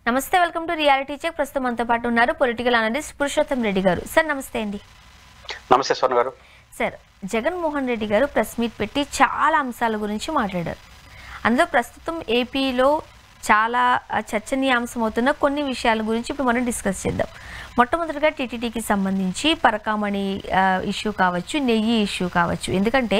నమస్తే, welcome to reality check. ప్రస్తుతం మనతో పాటు ఉన్నారు పొలిటికల్ అనలిస్ట్ పురుషోత్తం రెడ్డి గారు. సార్ నమస్తే అండి. నమస్తే స్వర్ణ గారు. సార్, జగన్మోహన్ రెడ్డి గారు ప్రెస్ మీట్ పెట్టి చాలా అంశాల గురించి మాట్లాడారు. అందులో ప్రస్తుతం ఏపీలో చాలా చర్చనీయాంశం అవుతున్న కొన్ని విషయాల గురించి ఇప్పుడు మనం డిస్కస్ చేద్దాం. మొట్టమొదటిగా టీటీడీకి సంబంధించి పరకామణి ఇష్యూ కావచ్చు, నెయ్యి ఇష్యూ కావచ్చు. ఎందుకంటే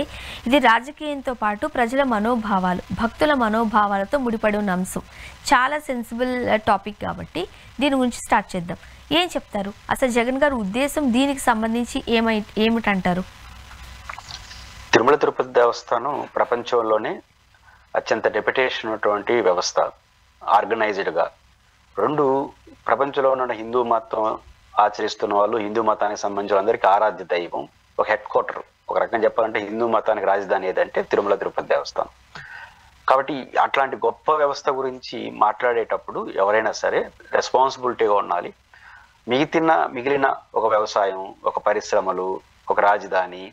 ఇది రాజకీయంతో పాటు ప్రజల మనోభావాలు, భక్తుల మనోభావాలతో ముడిపడి ఉన్న అంశం. చాలా సెన్సిబుల్ టాపిక్ కాబట్టి దీని గురించి స్టార్ట్ చేద్దాం. ఏం చెప్తారు? అసలు జగన్ గారి ఉద్దేశం దీనికి సంబంధించి ఏమిటంటారు? తిరుమల తిరుపతి దేవస్థానం ప్రపంచంలోనే అత్యంత రెప్యుటేషన్ ఉన్నటువంటి వ్యవస్థ. ఆర్గనైజ్డ్గా రెండు ప్రపంచంలో ఉన్న హిందూ మతం ఆచరిస్తున్న వాళ్ళు, హిందూ మతానికి సంబంధించిన అందరికీ ఆరాధ్య దైవం, ఒక హెడ్ క్వార్టర్. ఒక రకంగా చెప్పాలంటే హిందూ మతానికి రాజధాని ఏదంటే తిరుమల తిరుపతి దేవస్థానం. కాబట్టి అట్లాంటి గొప్ప వ్యవస్థ గురించి మాట్లాడేటప్పుడు ఎవరైనా సరే రెస్పాన్సిబిలిటీగా ఉండాలి. మిగిలిన ఒక వ్యవసాయం, ఒక పరిశ్రమలు, ఒక రాజధాని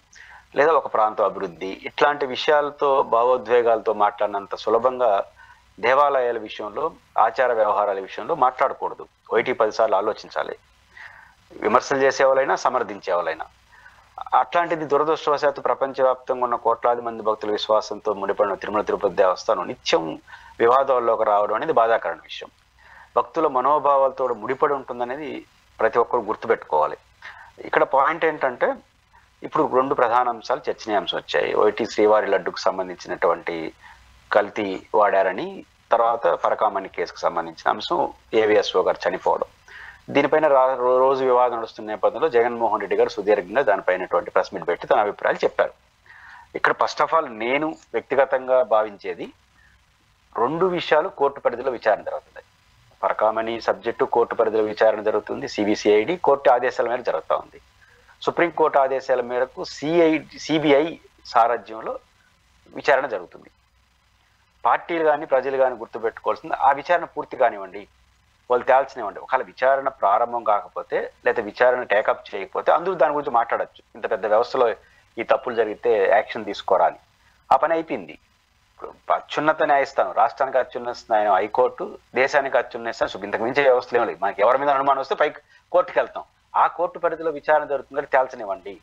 లేదా ఒక ప్రాంత అభివృద్ధి, ఇట్లాంటి విషయాలతో భావోద్వేగాలతో మాట్లాడినంత సులభంగా దేవాలయాల విషయంలో, ఆచార వ్యవహారాల విషయంలో మాట్లాడకూడదు. 1-10 సార్లు ఆలోచించాలి. విమర్శలు చేసేవాళ్ళైనా, సమర్థించేవాళ్ళైనా. అట్లాంటిది దురదృష్టవశాత్తు ప్రపంచవ్యాప్తంగా ఉన్న కోట్లాది మంది భక్తుల విశ్వాసంతో ముడిపడిన తిరుమల తిరుపతి దేవస్థానం నిత్యం వివాదాల్లోకి రావడం అనేది బాధాకరమైన విషయం. భక్తుల మనోభావాలతో ముడిపడి ఉంటుందనేది ప్రతి ఒక్కరు గుర్తుపెట్టుకోవాలి. ఇక్కడ పాయింట్ ఏంటంటే, ఇప్పుడు 2 ప్రధాన అంశాలు చర్చనీయాంశం వచ్చాయి. ఒకటి శ్రీవారి లడ్డుకు సంబంధించినటువంటి కల్తీ వాడారని, తర్వాత పరకామణి కేసుకు సంబంధించిన అంశం ఏవిఎస్ఓ గారు చనిపోవడం. దీనిపైన రోజు వివాదం నడుస్తున్న నేపథ్యంలో జగన్మోహన్ రెడ్డి గారు సుదీర్ఘంగా దానిపైనటువంటి ప్రెస్ మీట్ పెట్టి తన అభిప్రాయాలు చెప్పారు. ఇక్కడ ఫస్ట్ ఆఫ్ ఆల్ నేను వ్యక్తిగతంగా భావించేది 2 విషయాలు కోర్టు పరిధిలో విచారణ జరుగుతుంది. పరకామణి సబ్జెక్టు కోర్టు పరిధిలో విచారణ జరుగుతుంది. సిబిసిఐడి కోర్టు ఆదేశాల మేరకు జరుగుతూ ఉంది. సుప్రీంకోర్టు ఆదేశాల మేరకు సిబిఐ సారథ్యంలో విచారణ జరుగుతుంది. పార్టీలు కానీ ప్రజలు కానీ గుర్తుపెట్టుకోవాల్సింది, ఆ విచారణ పూర్తి కానివ్వండి, వాళ్ళు తేల్చనివ్వండి. ఒకవేళ విచారణ ప్రారంభం కాకపోతే లేదా విచారణ టేకప్ చేయకపోతే అందరూ దాని గురించి మాట్లాడచ్చు. ఇంత పెద్ద వ్యవస్థలో ఈ తప్పులు జరిగితే యాక్షన్ తీసుకోరాని. ఆ పని అయిపోయింది. అత్యున్నత న్యాయస్థానం, రాష్ట్రానికి అత్యున్నత న్యాయం హైకోర్టు, దేశానికి అత్యున్నత న్యాయస్థానం. ఇంతకు మించే వ్యవస్థలు ఏమి లేదు. మనకి ఎవరి మీద అనుమానం వస్తే పైకి కోర్టుకి వెళ్తాం. ఆ కోర్టు పరిధిలో విచారణ జరుగుతుంది, తేల్చనివ్వండి.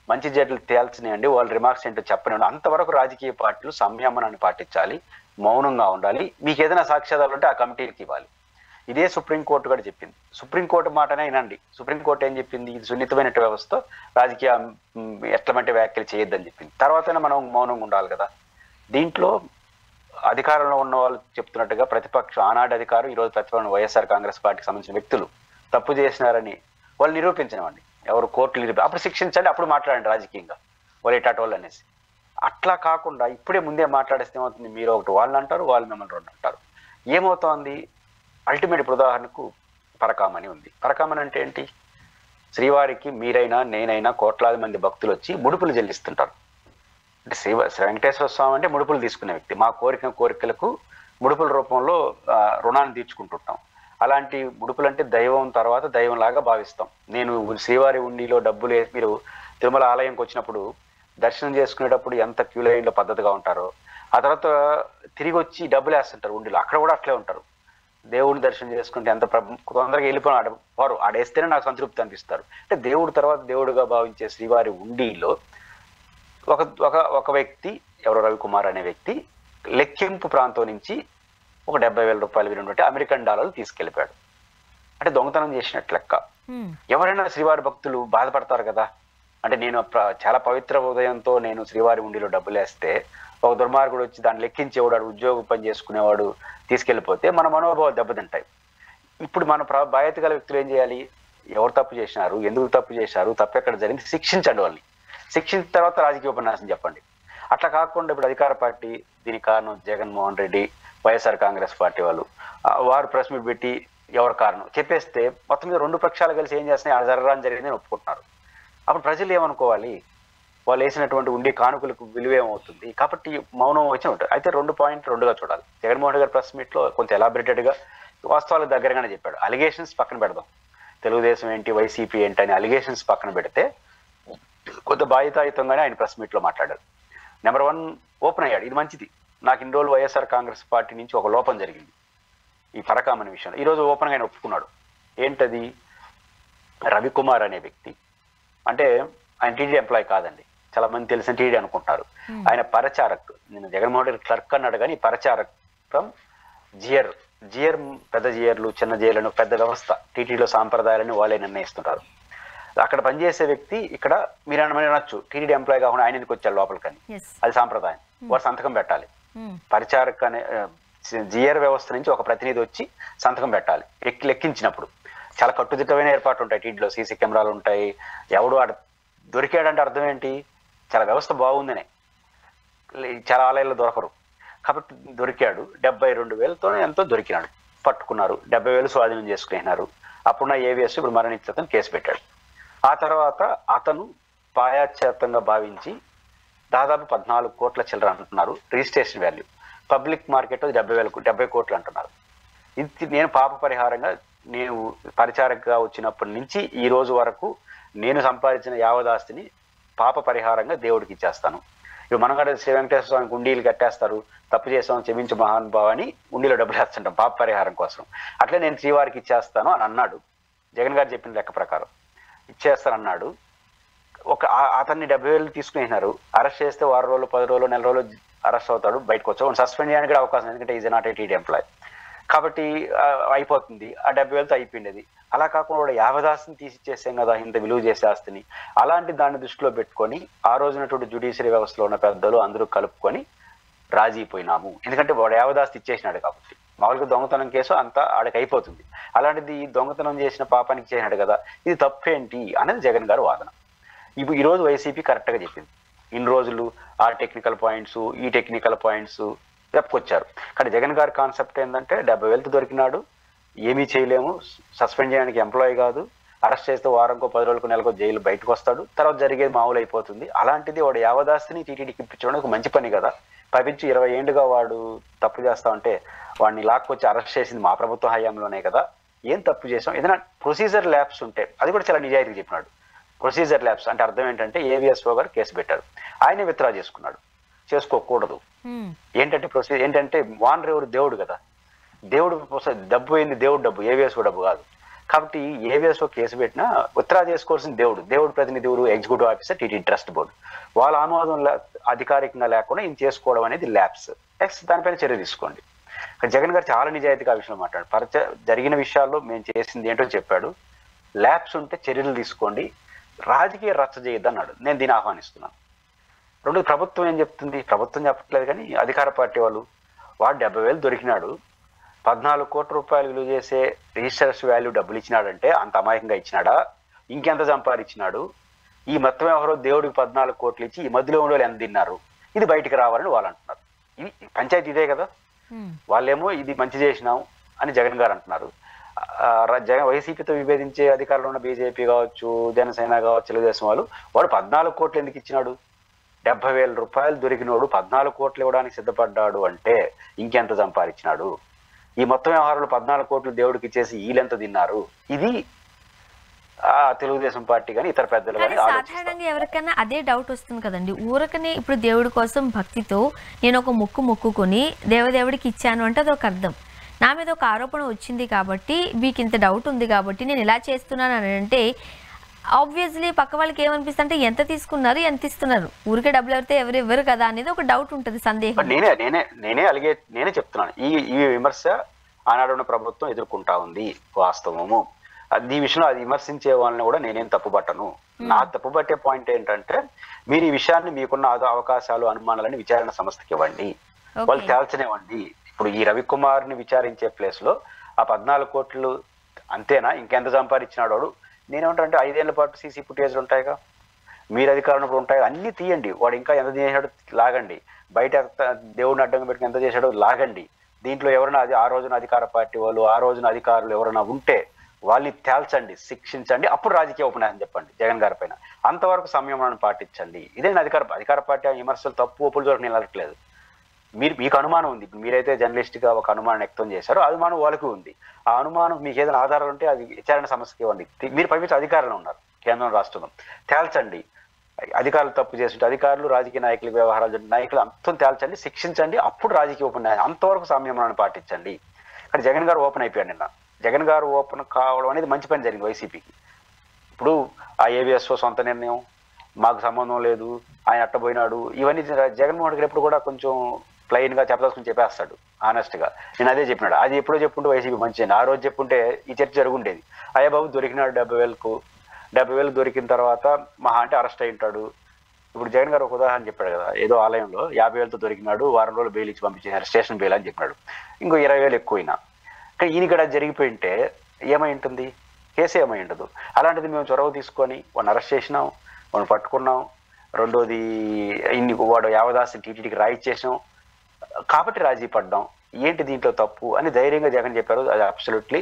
మంచి జడ్లు తేల్చనివ్వండి, వాళ్ళ రిమార్క్స్ ఏంటో చెప్పనివ్వండి. అంతవరకు రాజకీయ పార్టీలు సంయమనాన్ని పాటించాలి, మౌనంగా ఉండాలి. మీకు ఏదైనా సాక్ష్యాధారాలు ఉంటే ఆ కమిటీకి ఇవ్వాలి. ఇదే సుప్రీంకోర్టు కూడా చెప్పింది. సుప్రీంకోర్టు మాటనే వినండి. సుప్రీంకోర్టు ఏం చెప్పింది? ఇది సున్నితమైన వ్యవస్థ, రాజకీయ ఎట్లమంటే వ్యాఖ్యలు చేయొద్దని చెప్పింది. తర్వాతనే మనం మౌనంగా ఉండాలి కదా. దీంట్లో అధికారంలో ఉన్న వాళ్ళు చెప్తున్నట్టుగా ప్రతిపక్షం, ఆనాటి అధికారం, ఈరోజు ప్రతిపక్షం వైఎస్ఆర్ కాంగ్రెస్ పార్టీకి సంబంధించిన వ్యక్తులు తప్పు చేసినారని వాళ్ళు నిరూపించనివ్వండి. ఎవరు కోర్టులు అప్పుడు శిక్షించండి, అప్పుడు మాట్లాడండి రాజకీయంగా వాళ్ళు ఎటాటి వాళ్ళు అనేసి. అట్లా కాకుండా ఇప్పుడే ముందే మాట్లాడేస్తే ఏమవుతుంది? మీరు ఒకటి వాళ్ళని అంటారు, వాళ్ళు మిమ్మల్ని 2 అంటారు. ఏమవుతోంది? అల్టిమేట్ ఇప్పుడు ఉదాహరణకు పరకామణి ఉంది. పరకామణి అంటే ఏంటి? శ్రీవారికి మీరైనా నేనైనా కోట్లాది మంది భక్తులు వచ్చి ముడుపులు చెల్లిస్తుంటారు. అంటే శ్రీ వెంకటేశ్వర స్వామి అంటే ముడుపులు తీసుకునే వ్యక్తి. మా కోరికలకు ముడుపుల రూపంలో రుణాన్ని తీర్చుకుంటుంటాం. అలాంటి ముడుపులు అంటే దైవం తర్వాత దైవంలాగా భావిస్తాం. నేను శ్రీవారి ఉండిలో డబ్బులు, మీరు తిరుమల ఆలయంకి వచ్చినప్పుడు దర్శనం చేసుకునేటప్పుడు ఎంత క్యూ లైన్లో పద్ధతిగా ఉంటారో, ఆ తర్వాత తిరిగి వచ్చి డబ్బులు వేస్తుంటారు ఉండిలో. అక్కడ కూడా అట్లే ఉంటారు. దేవుడిని దర్శనం చేసుకుంటే ఎంత తొందరగా వెళ్ళిపోయిన వారు ఆడేస్తేనే నాకు సంతృప్తి అనిపిస్తారు. అంటే దేవుడు తర్వాత దేవుడుగా భావించే శ్రీవారి ఉండిలో ఒక వ్యక్తి, ఎవరో రవికుమార్ అనే వ్యక్తి లెక్కింపు ప్రాంతం నుంచి ఒక 70,000 రూపాయలు విలువైనటువంటి అమెరికన్ డాలర్లు తీసుకెళ్ళిపోయాడు. అంటే దొంగతనం చేసినట్టు లెక్క. ఎవరైనా శ్రీవారి భక్తులు బాధపడతారు కదా. అంటే నేను చాలా పవిత్ర ఉదయంతో నేను శ్రీవారి ఉండిలో డబ్బులు వేస్తే ఒక దుర్మార్గుడు వచ్చి దాన్ని లెక్కించేవాడు, ఉద్యోగ పని చేసుకునేవాడు తీసుకెళ్ళిపోతే మన మనోభావాలు దెబ్బతింటాయి. ఇప్పుడు మన బాధ్యత గల వ్యక్తులు ఏం చేయాలి? ఎవరు తప్పు చేసినారు, ఎందుకు తప్పు చేశారు, తప్పు ఎక్కడ జరిగింది, శిక్షించండి వాళ్ళని. శిక్షించిన తర్వాత రాజకీయ ఉపన్యాసం చెప్పండి. అట్లా కాకుండా ఇప్పుడు అధికార పార్టీ, దీనికి కారణం జగన్మోహన్ రెడ్డి, వైఎస్ఆర్ కాంగ్రెస్ పార్టీ వారు ప్రెస్ మీట్ పెట్టి ఎవరు కారణం చెప్పేస్తే మొత్తం మీద 2 పక్షాలు కలిసి ఏం చేస్తున్నాయి? అది జరగడం జరిగిందని ఒప్పుకుంటున్నారు. అప్పుడు ప్రజలు ఏమనుకోవాలి? వాళ్ళు వేసినటువంటి ఉండి కానుకలకు విలువ ఏమవుతుంది? కాబట్టి మౌనం వచ్చి ఉంటుంది. అయితే 2.2గా చూడాలి. జగన్మోహన్ రెడ్డి గారి ప్రెస్ మీట్లో కొంత ఎలాబరేటెడ్గా వాస్తవాలకు దగ్గరగానే చెప్పాడు. అలిగేషన్స్ పక్కన పెడదాం. తెలుగుదేశం ఏంటి, వైసీపీ ఏంటి అని అలిగేషన్స్ పక్కన పెడితే కొంత బాధ్యతాయుతంగానే ఆయన ప్రెస్ మీట్లో మాట్లాడారు. నెంబర్ 1 ఓపెన్ అయ్యాడు. ఇది మంచిది. నాకు ఇన్ని రోజులు వైఎస్ఆర్ కాంగ్రెస్ పార్టీ నుంచి ఒక లోపం జరిగింది. ఈ పరకామణి విషయంలో ఈరోజు ఓపెన్గా ఆయన ఒప్పుకున్నాడు. ఏంటది? రవికుమార్ అనే వ్యక్తి, అంటే ఆయన టీడీ ఎంప్లాయీ కాదండి, చాలా మంది తెలిసిన టీడీ అనుకుంటారు. ఆయన పరిచారక్. నేను జగన్మోహన్ రెడ్డి క్లర్క్ అన్నాడు కానీ పరిచారక్ ఫ్రమ్ జియర్. జియర్ పెద్ద జియర్లు చిన్న జియర్లను పెద్ద వ్యవస్థ, టీటీడీలో సాంప్రదాయాలని వాళ్ళే నిర్ణయిస్తుంటారు. అక్కడ పనిచేసే వ్యక్తి ఇక్కడ మీరు అనొచ్చు టీటీడీ ఎంప్లాయీ కాకుండా ఆయన ఎందుకు వచ్చారు లోపలికని, అది సాంప్రదాయం. వాడు సంతకం పెట్టాలి. పరిచారక్ అనే జియర్ వ్యవస్థ నుంచి ఒక ప్రతినిధి వచ్చి సంతకం పెట్టాలి. లెక్కించినప్పుడు చాలా కట్టుదిట్టమైన ఏర్పాట్లు ఉంటాయి. టీటీడీలో సీసీ కెమెరాలు ఉంటాయి. ఎవడు ఆడ దొరికాడంటే అర్థం ఏంటి? చాలా వ్యవస్థ బాగుందనే. చాలా ఆలయాల్లో దొరకరు కాబట్టి దొరికాడు. 72,000తో ఎంతో దొరికినాడు, పట్టుకున్నారు. 70,000 స్వాధీనం చేసుకున్నారు. అప్పుడున్న ఏవిఎస్ ఇప్పుడు మరణించని కేసు పెట్టాడు. ఆ తర్వాత అతను పాయాచేతంగా భావించి దాదాపు 14 కోట్ల చిల్లర అంటున్నారు రిజిస్ట్రేషన్ వాల్యూ. పబ్లిక్ మార్కెట్ 70 కోట్లు అంటున్నారు. ఇది నేను పాప పరిహారంగా నేను పరిచారకగా వచ్చినప్పటి నుంచి ఈ రోజు వరకు నేను సంపాదించిన యావదాస్తిని పాప పరిహారంగా దేవుడికి ఇచ్చేస్తాను. ఇప్పుడు మనం కూడా శ్రీ వెంకటేశ్వర స్వామికి ఉండిలు కట్టేస్తారు, తప్పు చేస్తాం క్షమించు మహానుభావాన్ని ఉండిలో డబ్బులు వేస్తుంటాం పాప పరిహారం కోసం. అట్లే నేను శ్రీవారికి ఇచ్చేస్తాను అని అన్నాడు. జగన్ గారు చెప్పిన లెక్క ప్రకారం ఇచ్చేస్తానన్నాడు. అతన్ని 70,000 తీసుకునేసినారు. అరెస్ట్ చేస్తే 6 రోజులు 10 రోజులు నెల రోజులు అరెస్ట్ అవుతాడు, బయటకు వచ్చాడు. సస్పెండ్ చేయడానికి కూడా అవకాశం, ఎందుకంటే is not a TD employee కాబట్టి అయిపోతుంది. ఆ 70,000తో అయిపోయింది. అలా కాకుండా యావదాస్తిని తీసిచ్చేసాం కదా, ఇంత విలువ చేసే ఆస్తిని. అలాంటి దాన్ని దృష్టిలో పెట్టుకొని ఆ రోజునటువంటి జ్యుడిషియరీ వ్యవస్థలో ఉన్న పెద్దలు అందరూ కలుపుకొని రాజీపోయినాము. ఎందుకంటే వాడు యావదాస్తి ఇచ్చేసినాడు కాబట్టి. మామూలుగా దొంగతనం కేసు అంతా ఆడికి అయిపోతుంది. అలాంటిది దొంగతనం చేసిన పాపానికి చేసినాడు కదా, ఇది తప్పేంటి అనేది జగన్ గారు వాదన. ఇప్పుడు ఈరోజు వైసీపీ కరెక్ట్గా చెప్పింది. ఇన్ని రోజులు ఆ టెక్నికల్ పాయింట్స్ ఈ టెక్నికల్ పాయింట్స్ చెప్పుకొచ్చారు. కానీ జగన్ గారి కాన్సెప్ట్ ఏంటంటే 70,000 దొరికినాడు, ఏమీ చేయలేము, సస్పెండ్ చేయడానికి ఎంప్లాయీ కాదు, అరెస్ట్ చేస్తే వారంకో 10 రోజులకో నెలకో జైలు బయటకు వస్తాడు, తర్వాత జరిగేది మామూలు అయిపోతుంది. అలాంటిది వాడు యావదాస్తిని టీటీడీకి ఇప్పించడం ఒక మంచి పని కదా. పవించి 20 ఏళ్ళుగా వాడు తప్పు చేస్తా ఉంటే వాడిని లాక్కొచ్చి అరెస్ట్ చేసింది మా ప్రభుత్వ హయాంలోనే కదా. ఏం తప్పు చేసాం? ఏదైనా ప్రొసీజర్ ల్యాబ్స్ ఉంటే అది కూడా చాలా నిజాయితీగా చెప్పినాడు. ప్రొసీజర్ ల్యాబ్స్ అంటే అర్థం ఏంటంటే ఏవిఎస్ఓ గారు కేసు పెట్టారు, ఆయనే విత్డ్రా చేసుకున్నాడు. చేసుకోకూడదు. ఏంటంటే ప్రొసీజర్ ఏంటంటే వానర్ ఎవరు? దేవుడు కదా. దేవుడు డబ్బు అయింది, దేవుడు డబ్బు, ఏవిఎస్ఓ డబ్బు కాదు. కాబట్టి ఏవిఎస్ఓ కేసు పెట్టినా విత్డ్రా చేసుకోవాల్సిన దేవుడు ప్రతినిధి ఎవరు? Executive officer TTD trust board. వాళ్ళ ఆమోదం అధికారికంగా లేకుండా ఈయన చేసుకోవడం అనేది ల్యాబ్స్. నెక్స్ట్ దానిపైన చర్య తీసుకోండి. జగన్ గారు చాలా నిజాయితీగా ఆ విషయంలో మాట్లాడు. జరిగిన విషయాల్లో మేము చేసింది ఏంటో చెప్పాడు. ల్యాబ్స్ ఉంటే చర్యలు తీసుకోండి, రాజకీయ రచ్చ చేయొద్దు అన్నాడు. నేను దీన్ని ఆహ్వానిస్తున్నాను. రెండు, ప్రభుత్వం ఏం చెప్తుంది? ప్రభుత్వం చెప్పట్లేదు కానీ అధికార పార్టీ వాళ్ళు, వాడు 70,000 దొరికినాడు, 14 కోట్ల రూపాయలు విలువ చేసే రిజిస్టర్స్ వాల్యూ డబ్బులు ఇచ్చినాడంటే అంత అమాయకంగా ఇచ్చినాడా? ఇంకెంత సంపాదించినాడు? ఈ మొత్తం ఎవరో దేవుడికి 14 కోట్లు ఇచ్చి ఈ మధ్యలో ఉన్న వాళ్ళు ఎంత తిన్నారు? ఇది బయటికి రావాలని వాళ్ళు అంటున్నారు. ఇది పంచాయతీ ఇదే కదా. వాళ్ళేమో ఇది మంచి చేసినాం అని జగన్ గారు అంటున్నారు. వైసీపీతో విభేదించే అధికారంలో ఉన్న బీజేపీ కావచ్చు, జనసేన కావచ్చు, తెలుగుదేశం వాళ్ళు, వాడు 14 కోట్లు ఎందుకు ఇచ్చినాడు? 70,000 రూపాయలు దొరికినోడు 14 కోట్లు ఇవ్వడానికి సిద్ధపడ్డాడు అంటే ఇంకెంత సంపాదించినాడు? ఈ మొత్తం వ్యవహారంలో 14 కోట్లు దేవుడికి ఇచ్చేసి వీళ్ళెంత తిన్నారు? ఇది తెలుగుదేశం పార్టీ కానీ ఇతర పెద్దలు కానీ సాధారణంగా ఎవరికైనా అదే డౌట్ వస్తుంది కదండి. ఊరకనే ఇప్పుడు దేవుడి కోసం భక్తితో నేను ఒక మొక్కుకొని దేవదేవుడికి ఇచ్చాను అంటే అదొక అర్థం. నా మీద ఒక ఆరోపణ వచ్చింది కాబట్టి మీకు ఇంత డౌట్ ఉంది కాబట్టి నేను ఇలా చేస్తున్నాను అని అంటే ఆబ్వియస్లీ పక్క వాళ్ళకి ఏమనిపిస్తుంది అంటే ఎంత తీసుకున్నారు, ఎంత ఇస్తున్నారు, ఊరికే డబ్బులు ఎవరితే ఎవరు ఇవ్వరు కదా అనేది ఒక డౌట్ ఉంటుంది, సందేహం. నేనే చెప్తున్నాను, ఈ విమర్శ ఆనాడున్న ప్రభుత్వం ఎదుర్కొంటా ఉంది, వాస్తవము. ఈ విషయంలో అది విమర్శించే వాళ్ళని కూడా నేనేం తప్పుపట్టను. నా తప్పుపట్టే పాయింట్ ఏంటంటే మీరు ఈ విషయాన్ని మీకున్న అవకాశాలు అనుమానాలని విచారణ సంస్థకి ఇవ్వండి, వాళ్ళు తేల్చనివ్వండి. ఇప్పుడు ఈ రవికుమార్ని విచారించే ప్లేస్ లో ఆ 14 కోట్లు అంతేనా, ఇంకెంత సంపాదించినాడు? నేనేమంటానంటే 5 ఏళ్ల పాటు సీసీ ఫుటేజ్లు ఉంటాయిగా, మీరు అధికారంలో ఉంటాయి, అన్ని తీయండి. వాడు ఇంకా ఎంత చేశాడో లాగండి, బయట దేవుడిని అడ్డంగా పెట్టుకుని ఎంత చేశాడో లాగండి. దీంట్లో ఎవరైనా ఆ రోజున అధికార పార్టీ వాళ్ళు, ఆ రోజున అధికారులు ఎవరైనా ఉంటే వాళ్ళని తేల్చండి, శిక్షించండి, అప్పుడు రాజకీయ ఉపన్యాసం చెప్పండి జగన్ గారి పైన. అంతవరకు సంయమనాన్ని పాటించండి. ఇదే అధికార పార్టీ విమర్శలు తప్పు ఒప్పులు దొరికి నిలట్లేదు. మీకు అనుమానం ఉంది, మీరైతే జర్నలిస్ట్ గా ఒక అనుమానం వ్యక్తం చేశారో అనుమానం వాళ్ళకి ఉంది. ఆ అనుమానం మీకు ఏదైనా ఆధారాలు ఉంటే అది విచారణ సమస్యకి ఇవ్వండి. మీరు పైపించి అధికారంలో ఉన్నారు, కేంద్రం రాష్ట్రంలో, తేల్చండి. అధికారులు తప్పు చేస్తుంటే అధికారులు, రాజకీయ నాయకులు, వ్యవహారాలు నాయకులు అంతం తేల్చండి, శిక్షించండి, అప్పుడు రాజకీయ ఉపన్యాసం. అంతవరకు సంయమనాన్ని పాటించండి. కానీ జగన్ గారు ఓపెన్ అయిపోయాడు నిన్న. జగన్ గారు ఓపెన్ కావడం అనేది మంచి పని జరిగింది వైసీపీకి. ఇప్పుడు ఆ ఏబిఎస్ఓ సొంత నిర్ణయం, మాకు సంబంధం లేదు, ఆయన అట్టపోయినాడు, ఇవన్నీ జగన్మోహన్ రెడ్డి ఎప్పుడు కూడా కొంచెం ప్లెయిన్గా చెప్పదలుచుకుని చెప్పేస్తాడు ఆనెస్ట్గా. నేను అదే చెప్పినాడు. అది ఎప్పుడో చెప్పుంటే వైసీపీ మంచిది. ఆ రోజు చెప్పుంటే ఈ చర్చ జరుగుండేది. అయ్యా బాబు దొరికినాడు 70,000 దొరికిన తర్వాత మహా అంటే అరెస్ట్ అయి ఉంటాడు. ఇప్పుడు జగన్ గారు ఒక ఉదాహరణ చెప్పాడు కదా, ఏదో ఆలయంలో 50,000తో దొరికినాడు, వారం రోజులు బెయిల్ ఇచ్చి పంపించారు, స్టేషన్ బెయిల్ అని చెప్పినాడు. ఇంకో 20,000 ఎక్కువైనా. కానీ ఈయన ఇక్కడ జరిగిపోయి ఉంటే ఏమై ఉంటుంది, కేసు ఏమై ఉండదు. అలాంటిది మేము చొరవ తీసుకొని వాడిని అరెస్ట్ చేసినాం, వాడిని పట్టుకున్నాం, రెండోది వాడు యావదాసి టీటీడీకి రాయిచ్చేసాం కాబట్టి రాజీ పడ్డాం, ఏంటి దీంట్లో తప్పు అని ధైర్యంగా జగన్ చెప్పారు. అది అబ్సల్యూట్లీ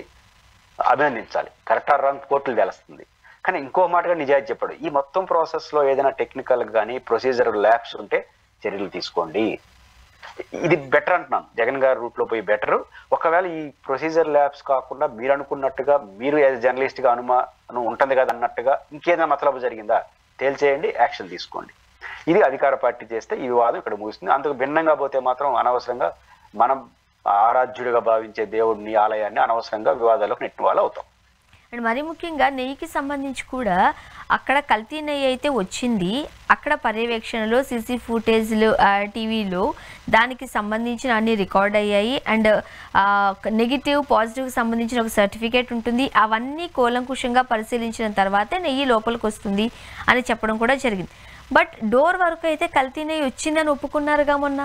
అభినందించాలి. కరెక్ట్ ఆర్ రాంగ్ కోర్టులు తెలుస్తుంది. కానీ ఇంకో మాటగా నిజాయితీ చెప్పాడు, ఈ మొత్తం ప్రాసెస్లో ఏదైనా టెక్నికల్ కానీ ప్రొసీజర్ ల్యాబ్స్ ఉంటే చర్యలు తీసుకోండి. ఇది బెటర్ అంటున్నాను, జగన్ గారి రూట్లో పోయి బెటర్. ఒకవేళ ఈ ప్రొసీజర్ ల్యాబ్స్ కాకుండా మీరు అనుకున్నట్టుగా, మీరు యాజ్ జర్నలిస్ట్గా అనుమానం ఉంటుంది కదా అన్నట్టుగా ఇంకేదైనా మతలబు జరిగిందా తేల్చేయండి, యాక్షన్ తీసుకోండి. ఇది అధికార పార్టీ చేస్తే ఈ వివాదం ఇక్కడ ముగుస్తుంది. అంతకు భిన్నంగా పోతే మాత్రం అనవసరంగా మనం ఆరాధ్యుడిగా భావించే దేవుడిని, ఆలయాన్ని అనవసరంగా వివాదాలకు నెట్టిన వాళ్ళు అవుతాం. అండ్ మరీ ముఖ్యంగా నెయ్యికి సంబంధించి కూడా అక్కడ కల్తీ నెయ్యి అయితే వచ్చింది, అక్కడ పర్యవేక్షణలో సీసీ ఫుటేజ్లు టీవీలో దానికి సంబంధించిన అన్ని రికార్డ్ అయ్యాయి. అండ్ నెగిటివ్ పాజిటివ్కి సంబంధించిన ఒక సర్టిఫికేట్ ఉంటుంది. అవన్నీ కూలంకుషంగా పరిశీలించిన తర్వాతే నెయ్యి లోపలికి వస్తుంది అని చెప్పడం కూడా జరిగింది. బట్ డోర్ వరకు అయితే కల్తీ నెయ్యి వచ్చిందని ఒప్పుకున్నారుగా మొన్న.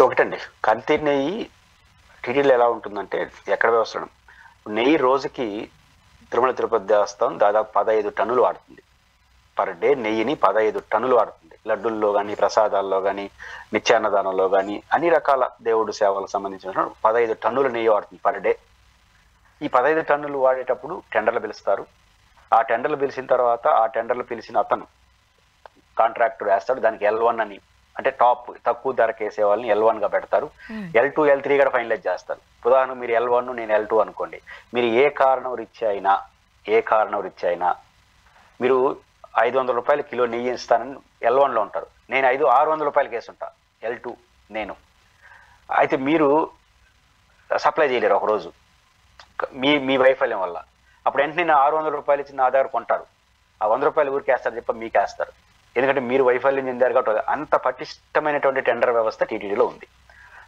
ఒకటండి, కల్తీ నెయ్యి టీటీడీలో ఎలా ఉంటుందంటే ఎక్కడ వ్యవస్థ, నెయ్యి రోజుకి తిరుమల తిరుపతి దేవస్థానం దాదాపు 15 టన్నులు వాడుతుంది. పర్ డే నెయ్యిని 15 టన్నులు వాడుతుంది. లడ్డుల్లో కానీ, ప్రసాదాల్లో కానీ, నిత్యాన్నదానంలో కానీ, అన్ని రకాల దేవుడు సేవలకు సంబంధించిన 15 టన్నుల నెయ్యి వాడుతుంది పర్ డే. ఈ 15 టన్నులు వాడేటప్పుడు టెండర్లు పిలుస్తారు. ఆ టెండర్లు పిలిచిన తర్వాత ఆ టెండర్లు పిలిచిన అతను కాంట్రాక్టర్ వేస్తాడు. దానికి L1 అని, అంటే టాప్ తక్కువ ధరకు వేసే వాళ్ళని L1గా పెడతారు. L2, L3 కూడా ఫైనలైజ్ చేస్తారు. ఉదాహరణకు మీరు L1, నేను L2 అనుకోండి. మీరు ఏ కారణం రీత్యా అయినా మీరు 500 రూపాయల కిలో నెయ్యి ఇస్తానని L1లో ఉంటారు. నేను 600 రూపాయలకి వేసుంటా L2 నేను. అయితే మీరు సప్లై చేయలేరు ఒకరోజు మీ వైఫల్యం వల్ల. అప్పుడు వెంటనే నేను 600 రూపాయలు ఇచ్చి నా దగ్గర కొంటారు. ఆ 100 రూపాయలు ఊరికి వేస్తారు చెప్ప మీకు వేస్తారు. ఎందుకంటే మీరు వైఫల్యం చెందారు కాబట్టి. అంత పటిష్టమైనటువంటి టెండర్ వ్యవస్థ టీటీడీలో ఉంది.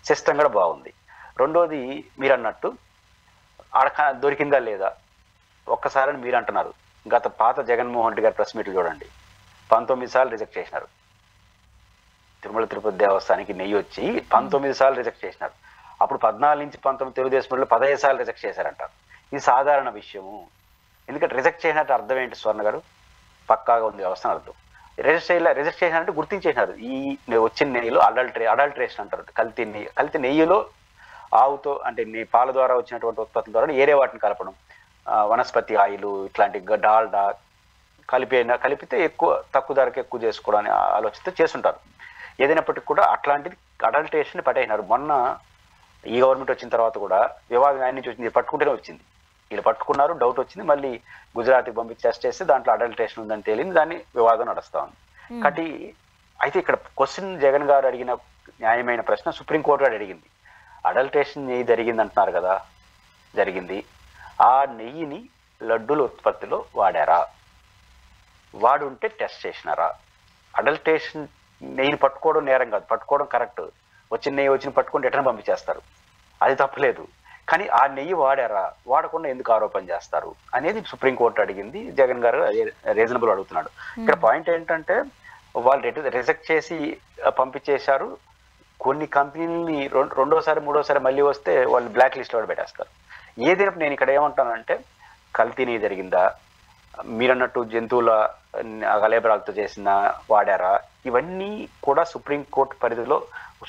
సిస్టమ్ కూడా బాగుంది. రెండోది మీరు అన్నట్టు ఆడ దొరికిందా లేదా ఒక్కసారని మీరు అంటున్నారు. గత పాత జగన్మోహన్ రెడ్డి గారి ప్రెస్ మీట్లు చూడండి, 19 సార్లు రిజెక్ట్ చేసినారు. తిరుమల తిరుపతి దేవస్థానానికి నెయ్యి వచ్చి 19 సార్లు రిజెక్ట్ చేసినారు. అప్పుడు 14 నుంచి 19 తెలుగుదేశంలో 15 సార్లు రిజెక్ట్ చేశారంట. ఇది సాధారణ విషయము. ఎందుకంటే రిజెక్ట్ చేసినట్టు అర్థం ఏంటి స్వర్ణ గారు? పక్కాగా ఉంది వ్యవస్థ అర్థం. రిజెక్ట్ చేసినారంటే గుర్తించేసినారు ఈ వచ్చిన నెయ్యిలో అడల్ట్రేషన్ అంటారు. కల్తీ నెయ్యిలో ఆవుతో అంటే పాల ద్వారా వచ్చినటువంటి ఉత్పత్తుల ద్వారా ఏరే వాటిని కలపడం, వనస్పతి ఆయిల్ ఇట్లాంటి డాల్డా కలిపితే తక్కువ ధరకు ఎక్కువ చేసుకోవడానికి ఆలోచిస్తే చేస్తుంటారు. ఏదైనప్పటికీ కూడా అట్లాంటిది అడల్ట్రేషన్ పట్టేసినారు. మొన్న ఈ గవర్నమెంట్ వచ్చిన తర్వాత కూడా వివాదం ఆయన నుంచి వచ్చింది, పట్టుకుంటూనే వచ్చింది. వీళ్ళు పట్టుకున్నారు, డౌట్ వచ్చింది, మళ్ళీ గుజరాత్కి పంపించి టెస్ట్ చేస్తే దాంట్లో అడల్ట్రేషన్ ఉందని తేలింది. దాన్ని వివాదం నడుస్తా ఉంది. కాబట్టి అయితే ఇక్కడ క్వశ్చన్ జగన్ గారు అడిగిన న్యాయమైన ప్రశ్న సుప్రీంకోర్టు గారు అడిగింది. అడల్ట్రేషన్ నెయ్యి జరిగింది అంటున్నారు కదా, జరిగింది. ఆ నెయ్యిని లడ్డూల ఉత్పత్తిలో వాడారా, వాడుంటే టెస్ట్ చేసినారా? అడల్ట్రేషన్ నెయ్యిని పట్టుకోవడం నేరం కాదు, పట్టుకోవడం కరెక్ట్. వచ్చిన నెయ్యి వచ్చిన పట్టుకుని రిటర్న్ పంపించేస్తారు, అది తప్పలేదు. కానీ ఆ నెయ్యి వాడారా, వాడకుండా ఎందుకు ఆరోపణ చేస్తారు అనేది సుప్రీంకోర్టు అడిగింది. జగన్ గారు రీజనబుల్ అడుగుతున్నాడు. ఇక్కడ పాయింట్ ఏంటంటే వాళ్ళు రిజెక్ట్ చేసి పంపించేశారు. కొన్ని కంపెనీలని రెండోసారి మూడోసారి మళ్ళీ వస్తే వాళ్ళు బ్లాక్ లిస్ట్ లో పెట్టేస్తారు. ఏదైనా నేను ఇక్కడ ఏమంటానంటే కల్తీ నెయ్యి జరిగిందా, మీరన్నట్టు జంతువుల కలేబరాలతో చేసిన వాడారా, ఇవన్నీ కూడా సుప్రీంకోర్టు పరిధిలో.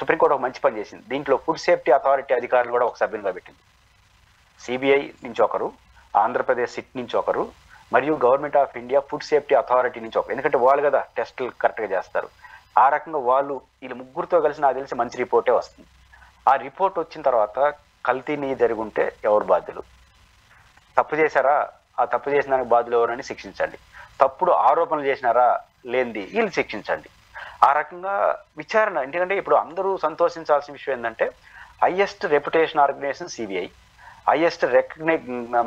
సుప్రీంకోర్టు ఒక మంచి పని చేసింది. దీంట్లో ఫుడ్ సేఫ్టీ అథారిటీ అధికారులు కూడా ఒక సభ్యునిగా పెట్టింది. సిబిఐ నుంచి ఒకరు, ఆంధ్రప్రదేశ్ సిట్ నుంచి ఒకరు, మరియు government of India food safety authority నుంచి ఒకరు. ఎందుకంటే వాళ్ళు కదా టెస్టులు కరెక్ట్గా చేస్తారు. ఆ రకంగా వీళ్ళు ముగ్గురితో కలిసి నాకు తెలిసి మంచి రిపోర్టే వస్తుంది. ఆ రిపోర్ట్ వచ్చిన తర్వాత కల్తీ నెయ్యి జరిగి ఉంటే ఎవరు బాధ్యులు, తప్పు చేశారా, ఆ తప్పు చేసిన దానికి బాధ్యులు ఎవరని శిక్షించండి. తప్పుడు ఆరోపణలు చేసినారా లేనిది వీళ్ళు శిక్షించండి. ఆ రకంగా విచారణ. ఎందుకంటే ఇప్పుడు అందరూ సంతోషించాల్సిన విషయం ఏంటంటే highest reputation organisation CBI, highest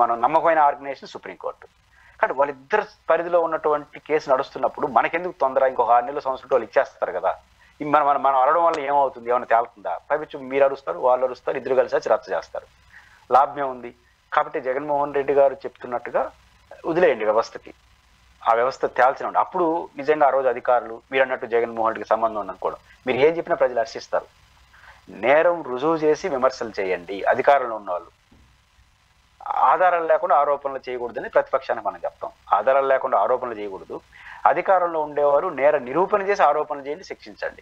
మనం నమ్మకమైన ఆర్గనైజేషన్ సుప్రీంకోర్టు. కానీ వాళ్ళిద్దరు పరిధిలో ఉన్నటువంటి కేసు నడుస్తున్నప్పుడు మనకెందుకు తొందర? ఇంకొక 6 నెలల సంవత్సరం వాళ్ళు ఇచ్చేస్తారు కదా. మనం అరవడం వల్ల ఏమవుతుంది? ఏమైనా తేలుతుందా? పైపించి మీరు అరుస్తారు, వాళ్ళు అరుస్తారు, ఇద్దరు కలిసి వచ్చి రచ్చ చేస్తారు. లాభమే ఉంది. కాబట్టి జగన్మోహన్ రెడ్డి గారు చెప్తున్నట్టుగా వదిలేయండి వ్యవస్థకి, ఆ వ్యవస్థ తేల్చినండి. అప్పుడు నిజంగా ఆ రోజు అధికారులు మీరు అన్నట్టు జగన్మోహన్ రెడ్డికి సంబంధం ఉందనుకోవడం, మీరు ఏం చెప్పినా ప్రజలు హర్షిస్తారు. నేరం రుజువు చేసి విమర్శలు చేయండి అధికారంలో ఉన్నవాళ్ళు. ఆధారాలు లేకుండా ఆరోపణలు చేయకూడదని ప్రతిపక్షానికి మనం చెప్తాం. ఆధారాలు లేకుండా ఆరోపణలు చేయకూడదు. అధికారంలో ఉండేవారు నేర నిరూపణ చేసి ఆరోపణలు చేయండి, శిక్షించండి.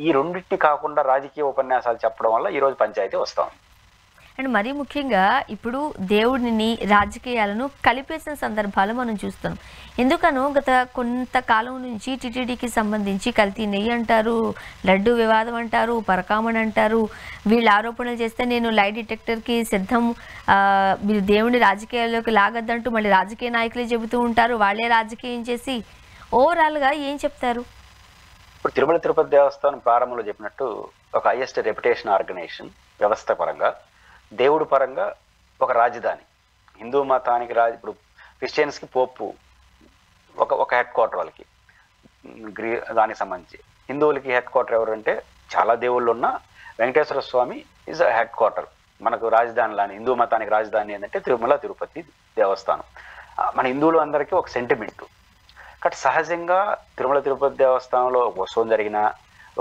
ఈ రెండింటిని కాకుండా రాజకీయ ఉపన్యాసాలు చెప్పడం వల్ల ఈరోజు పంచాయతీ వస్తాం. అండ్ మరీ ముఖ్యంగా ఇప్పుడు దేవుడిని రాజకీయాలను కలిపేసిన సందర్భాలు మనం చూస్తున్నాం. ఎందుకనో గత కొంతకాలం నుంచి టీటీడీకి సంబంధించి కల్తీ నెయ్యి అంటారు, లడ్డు వివాదం అంటారు, పరకామణి అంటారు. వీళ్ళు ఆరోపణలు చేస్తే నేను లై డిటెక్టర్కి సిద్ధం, మీరు దేవుడిని రాజకీయాల్లోకి లాగద్దంటూ మళ్ళీ రాజకీయ నాయకులే చెబుతూ ఉంటారు. వాళ్ళే రాజకీయం చేసి ఓవరాల్గా ఏం చెప్తారు? ఇప్పుడు తిరుమల తిరుపతి దేవస్థానం ప్రారంభంలో చెప్పినట్టు ఒక హైయెస్ట్ రెప్యుటేషన్ ఆర్గనైజేషన్ వ్యవస్థ పరంగా, దేవుడు పరంగా ఒక రాజధాని. హిందూ మతానికి ఇప్పుడు క్రిస్టియన్స్కి పోపు ఒక హెడ్ క్వార్టర్, వాళ్ళకి దానికి సంబంధించి. హిందువులకి హెడ్ క్వార్టర్ ఎవరంటే చాలా దేవుళ్ళు ఉన్న వెంకటేశ్వర స్వామి ఈజ్ హెడ్ క్వార్టర్. మనకు రాజధాని లాని హిందూ మతానికి రాజధాని ఏంటంటే తిరుమల తిరుపతి దేవస్థానం. మన హిందువులు అందరికీ ఒక సెంటిమెంటు. కాబట్టి సహజంగా తిరుమల తిరుపతి దేవస్థానంలో ఒక ఉత్సవం జరిగినా,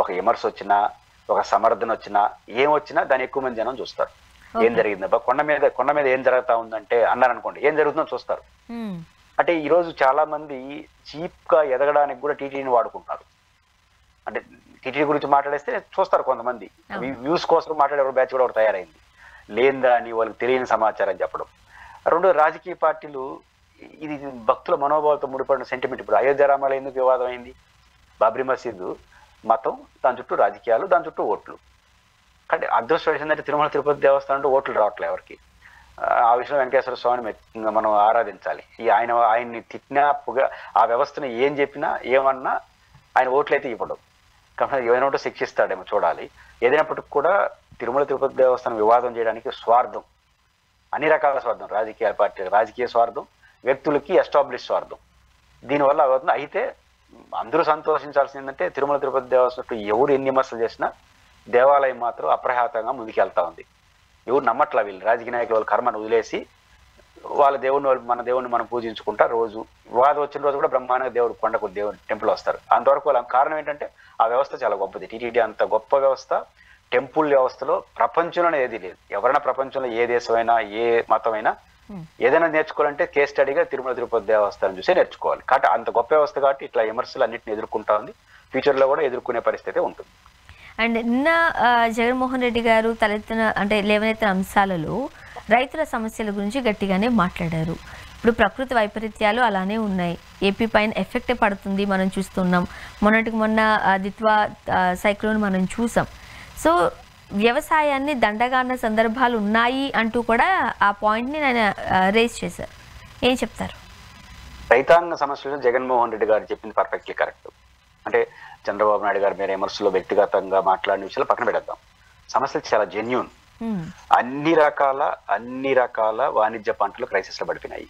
ఒక విమర్శ వచ్చినా, ఒక సమర్థన వచ్చినా, ఏం వచ్చినా దాన్ని ఎక్కువ మంది జనం చూస్తారు. ఏం జరిగిందబ్బా, కొండ మీద ఏం జరుగుతా ఉందంటే అన్నారు అనుకోండి, ఏం జరుగుతుందో చూస్తారు. అంటే ఈరోజు చాలా మంది చీప్ గా ఎదగడానికి కూడా టీటీడీని వాడుకుంటున్నారు. అంటే టీటీడీ గురించి మాట్లాడేస్తే చూస్తారు కొంతమంది, వ్యూస్ కోసం మాట్లాడే బ్యాచ్ కూడా ఒకటి తయారైంది. లేందా అని వాళ్ళకి తెలియని సమాచారం చెప్పడం. రెండు, రాజకీయ పార్టీలు ఇది భక్తుల మనోభావాలతో ముడిపడిన సెంటిమెంట్. ఇప్పుడు అయోధ్య రామాలయం ఎందుకు వివాదం అయింది? బాబ్రీ మసీదు మతం, దాని చుట్టూ రాజకీయాలు, దాని చుట్టూ ఓట్లు. కానీ అదృష్టం ఏంటంటే తిరుమల తిరుపతి దేవస్థానం ఓట్లు రావట్లే ఎవరికి. ఆ విషయంలో వెంకటేశ్వర స్వామిని మనం ఆరాధించాలి. ఆయన్ని తిట్టినా ఆ వ్యవస్థను ఏం చెప్పినా ఏమన్నా ఆయన ఓట్లయితే ఇవ్వడం. కాబట్టి ఏమైనా శిక్షిస్తాడేమో చూడాలి. ఏదైనప్పటికి కూడా తిరుమల తిరుపతి దేవస్థానం వివాదం చేయడానికి స్వార్థం, అన్ని రకాల స్వార్థం, రాజకీయ పార్టీ రాజకీయ స్వార్థం, వ్యక్తులకి ఎస్టాబ్లిష్ స్వార్థం, దీనివల్ల అవుతుంది. అయితే అందరూ సంతోషించాల్సింది ఏంటంటే తిరుమల తిరుపతి దేవస్థానం ఎవరు ఎన్ని విమర్శలు చేసినా దేవాలయం మాత్రం అప్రహాతంగా ముందుకెళ్తా ఉంది. ఎవరు నమ్మట్లా, వీళ్ళు రాజకీయ నాయకుల వాళ్ళ కర్మను వదిలేసి వాళ్ళ దేవుడిని మన దేవుడిని మనం పూజించుకుంటా. రోజు వివాదం వచ్చిన రోజు కూడా బ్రహ్మాండంగా దేవుడు కొండకు దేవుడు టెంపుల్ వస్తారు. అంతవరకు వాళ్ళ కారణం ఏంటంటే ఆ వ్యవస్థ చాలా గొప్పది. టీటీడీ అంత గొప్ప వ్యవస్థ టెంపుల్ వ్యవస్థలో ప్రపంచంలోనే ఏది లేదు. ఎవరైనా ప్రపంచంలో ఏ దేశమైనా ఏ మతమైనా ఏదైనా నేర్చుకోవాలంటే కేస్ స్టడీగా తిరుమల తిరుపతి దేవస్థానం చూసే నేర్చుకోవాలి. కాబట్టి అంత గొప్ప వ్యవస్థ కాబట్టి ఇట్లా విమర్శలు అన్నింటిని ఎదుర్కొంటా ఉంది. ఫ్యూచర్లో కూడా ఎదుర్కొనే పరిస్థితి ఉంటుంది. అండ్ నిన్న జగన్మోహన్ రెడ్డి గారు లేవనెత్తిన అంశాలలో రైతుల సమస్యల గురించి గట్టిగానే మాట్లాడారు. ఇప్పుడు ప్రకృతి వైపరీత్యాలు అలానే ఉన్నాయి, ఏపీ పైన ఎఫెక్ట్ పడుతుంది, మనం చూస్తున్నాం. మొన్నటికి మొన్న దిత్వా సైక్లోన్ మనం చూసాం. సో వ్యవసాయాన్ని దండగాన్న సందర్భాలు ఉన్నాయి అంటూ కూడా ఆ పాయింట్ని ఆయన రేస్ చేశారు. ఏం చెప్తారు? రైతాంగ సమస్యలు జగన్మోహన్ రెడ్డి గారు చెప్పింది పర్ఫెక్ట్లీ కరెక్ట్. అంటే చంద్రబాబు నాయుడు గారు మీరు విమర్శలో వ్యక్తిగతంగా మాట్లాడిన విషయాలు పక్కన పెడదాం. సమస్యలు చాలా జెన్యూన్. అన్ని రకాల వాణిజ్య పంటలు క్రైసిస్లో పడిపోయినాయి.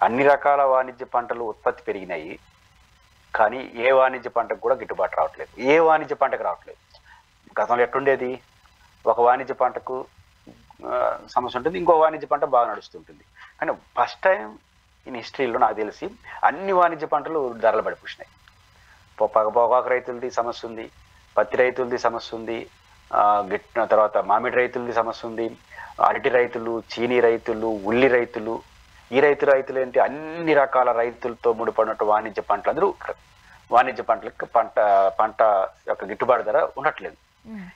అన్ని రకాల వాణిజ్య పంటలు ఉత్పత్తి పెరిగినాయి. కానీ ఏ వాణిజ్య పంటకు కూడా గిట్టుబాటు రావట్లేదు. ఏ వాణిజ్య పంటకు రావట్లేదు. గతంలో ఎట్టుండేది, ఒక వాణిజ్య పంటకు సమస్య ఉంటుంది, ఇంకో వాణిజ్య పంట బాగా నడుస్తుంటుంది. కానీ ఫస్ట్ టైం ఇన్ హిస్టరీలో నాకు తెలిసి అన్ని వాణిజ్య పంటలు ధరలు పడిపోయినాయి. పొగాకు రైతులది సమస్య ఉంది, పత్తి రైతులది సమస్య ఉంది, తర్వాత మామిడి రైతులది సమస్య ఉంది, అరటి రైతులు, చీనీ రైతులు, ఉల్లి రైతులు, ఈ రైతులు ఏంటి అన్ని రకాల రైతులతో ముడిపడినట్టు వాణిజ్య పంటలు అందరూ వాణిజ్య పంటలకు పంట యొక్క గిట్టుబాటు ధర ఉండట్లేదు.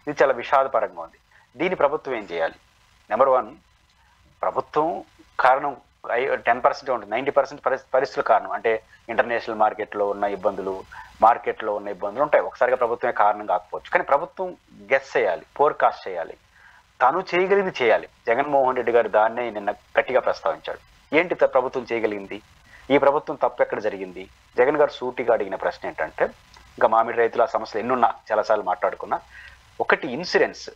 ఇది చాలా విషాదపరంగా ఉంది. దీని ప్రభుత్వం ఏం చేయాలి? నెంబర్ 1, ప్రభుత్వం కారణం 10% ఉంటుంది, 90% పరిస్థితుల కారణం. అంటే ఇంటర్నేషనల్ మార్కెట్లో ఉన్న ఇబ్బందులు, మార్కెట్లో ఉన్న ఇబ్బందులు ఉంటాయి. ఒకసారిగా ప్రభుత్వమే కారణం కాకపోవచ్చు. కానీ ప్రభుత్వం గెస్ చేయాలి, ఫోర్కాస్ట్ చేయాలి, తను చేయగలిగింది చేయాలి. జగన్మోహన్ రెడ్డి గారు దాన్నే నిన్న గట్టిగా ప్రస్తావించాడు. ఏంటి ప్రభుత్వం చేయగలిగింది? ఈ ప్రభుత్వం తప్పు ఎక్కడ జరిగింది? జగన్ గారు సూటిగా అడిగిన ప్రశ్న ఏంటంటే, ఇంకా మామిడి రైతుల సమస్యలు ఎన్నున్నా చాలాసార్లు మాట్లాడుకున్నా, ఒకటి ఇన్సూరెన్స్.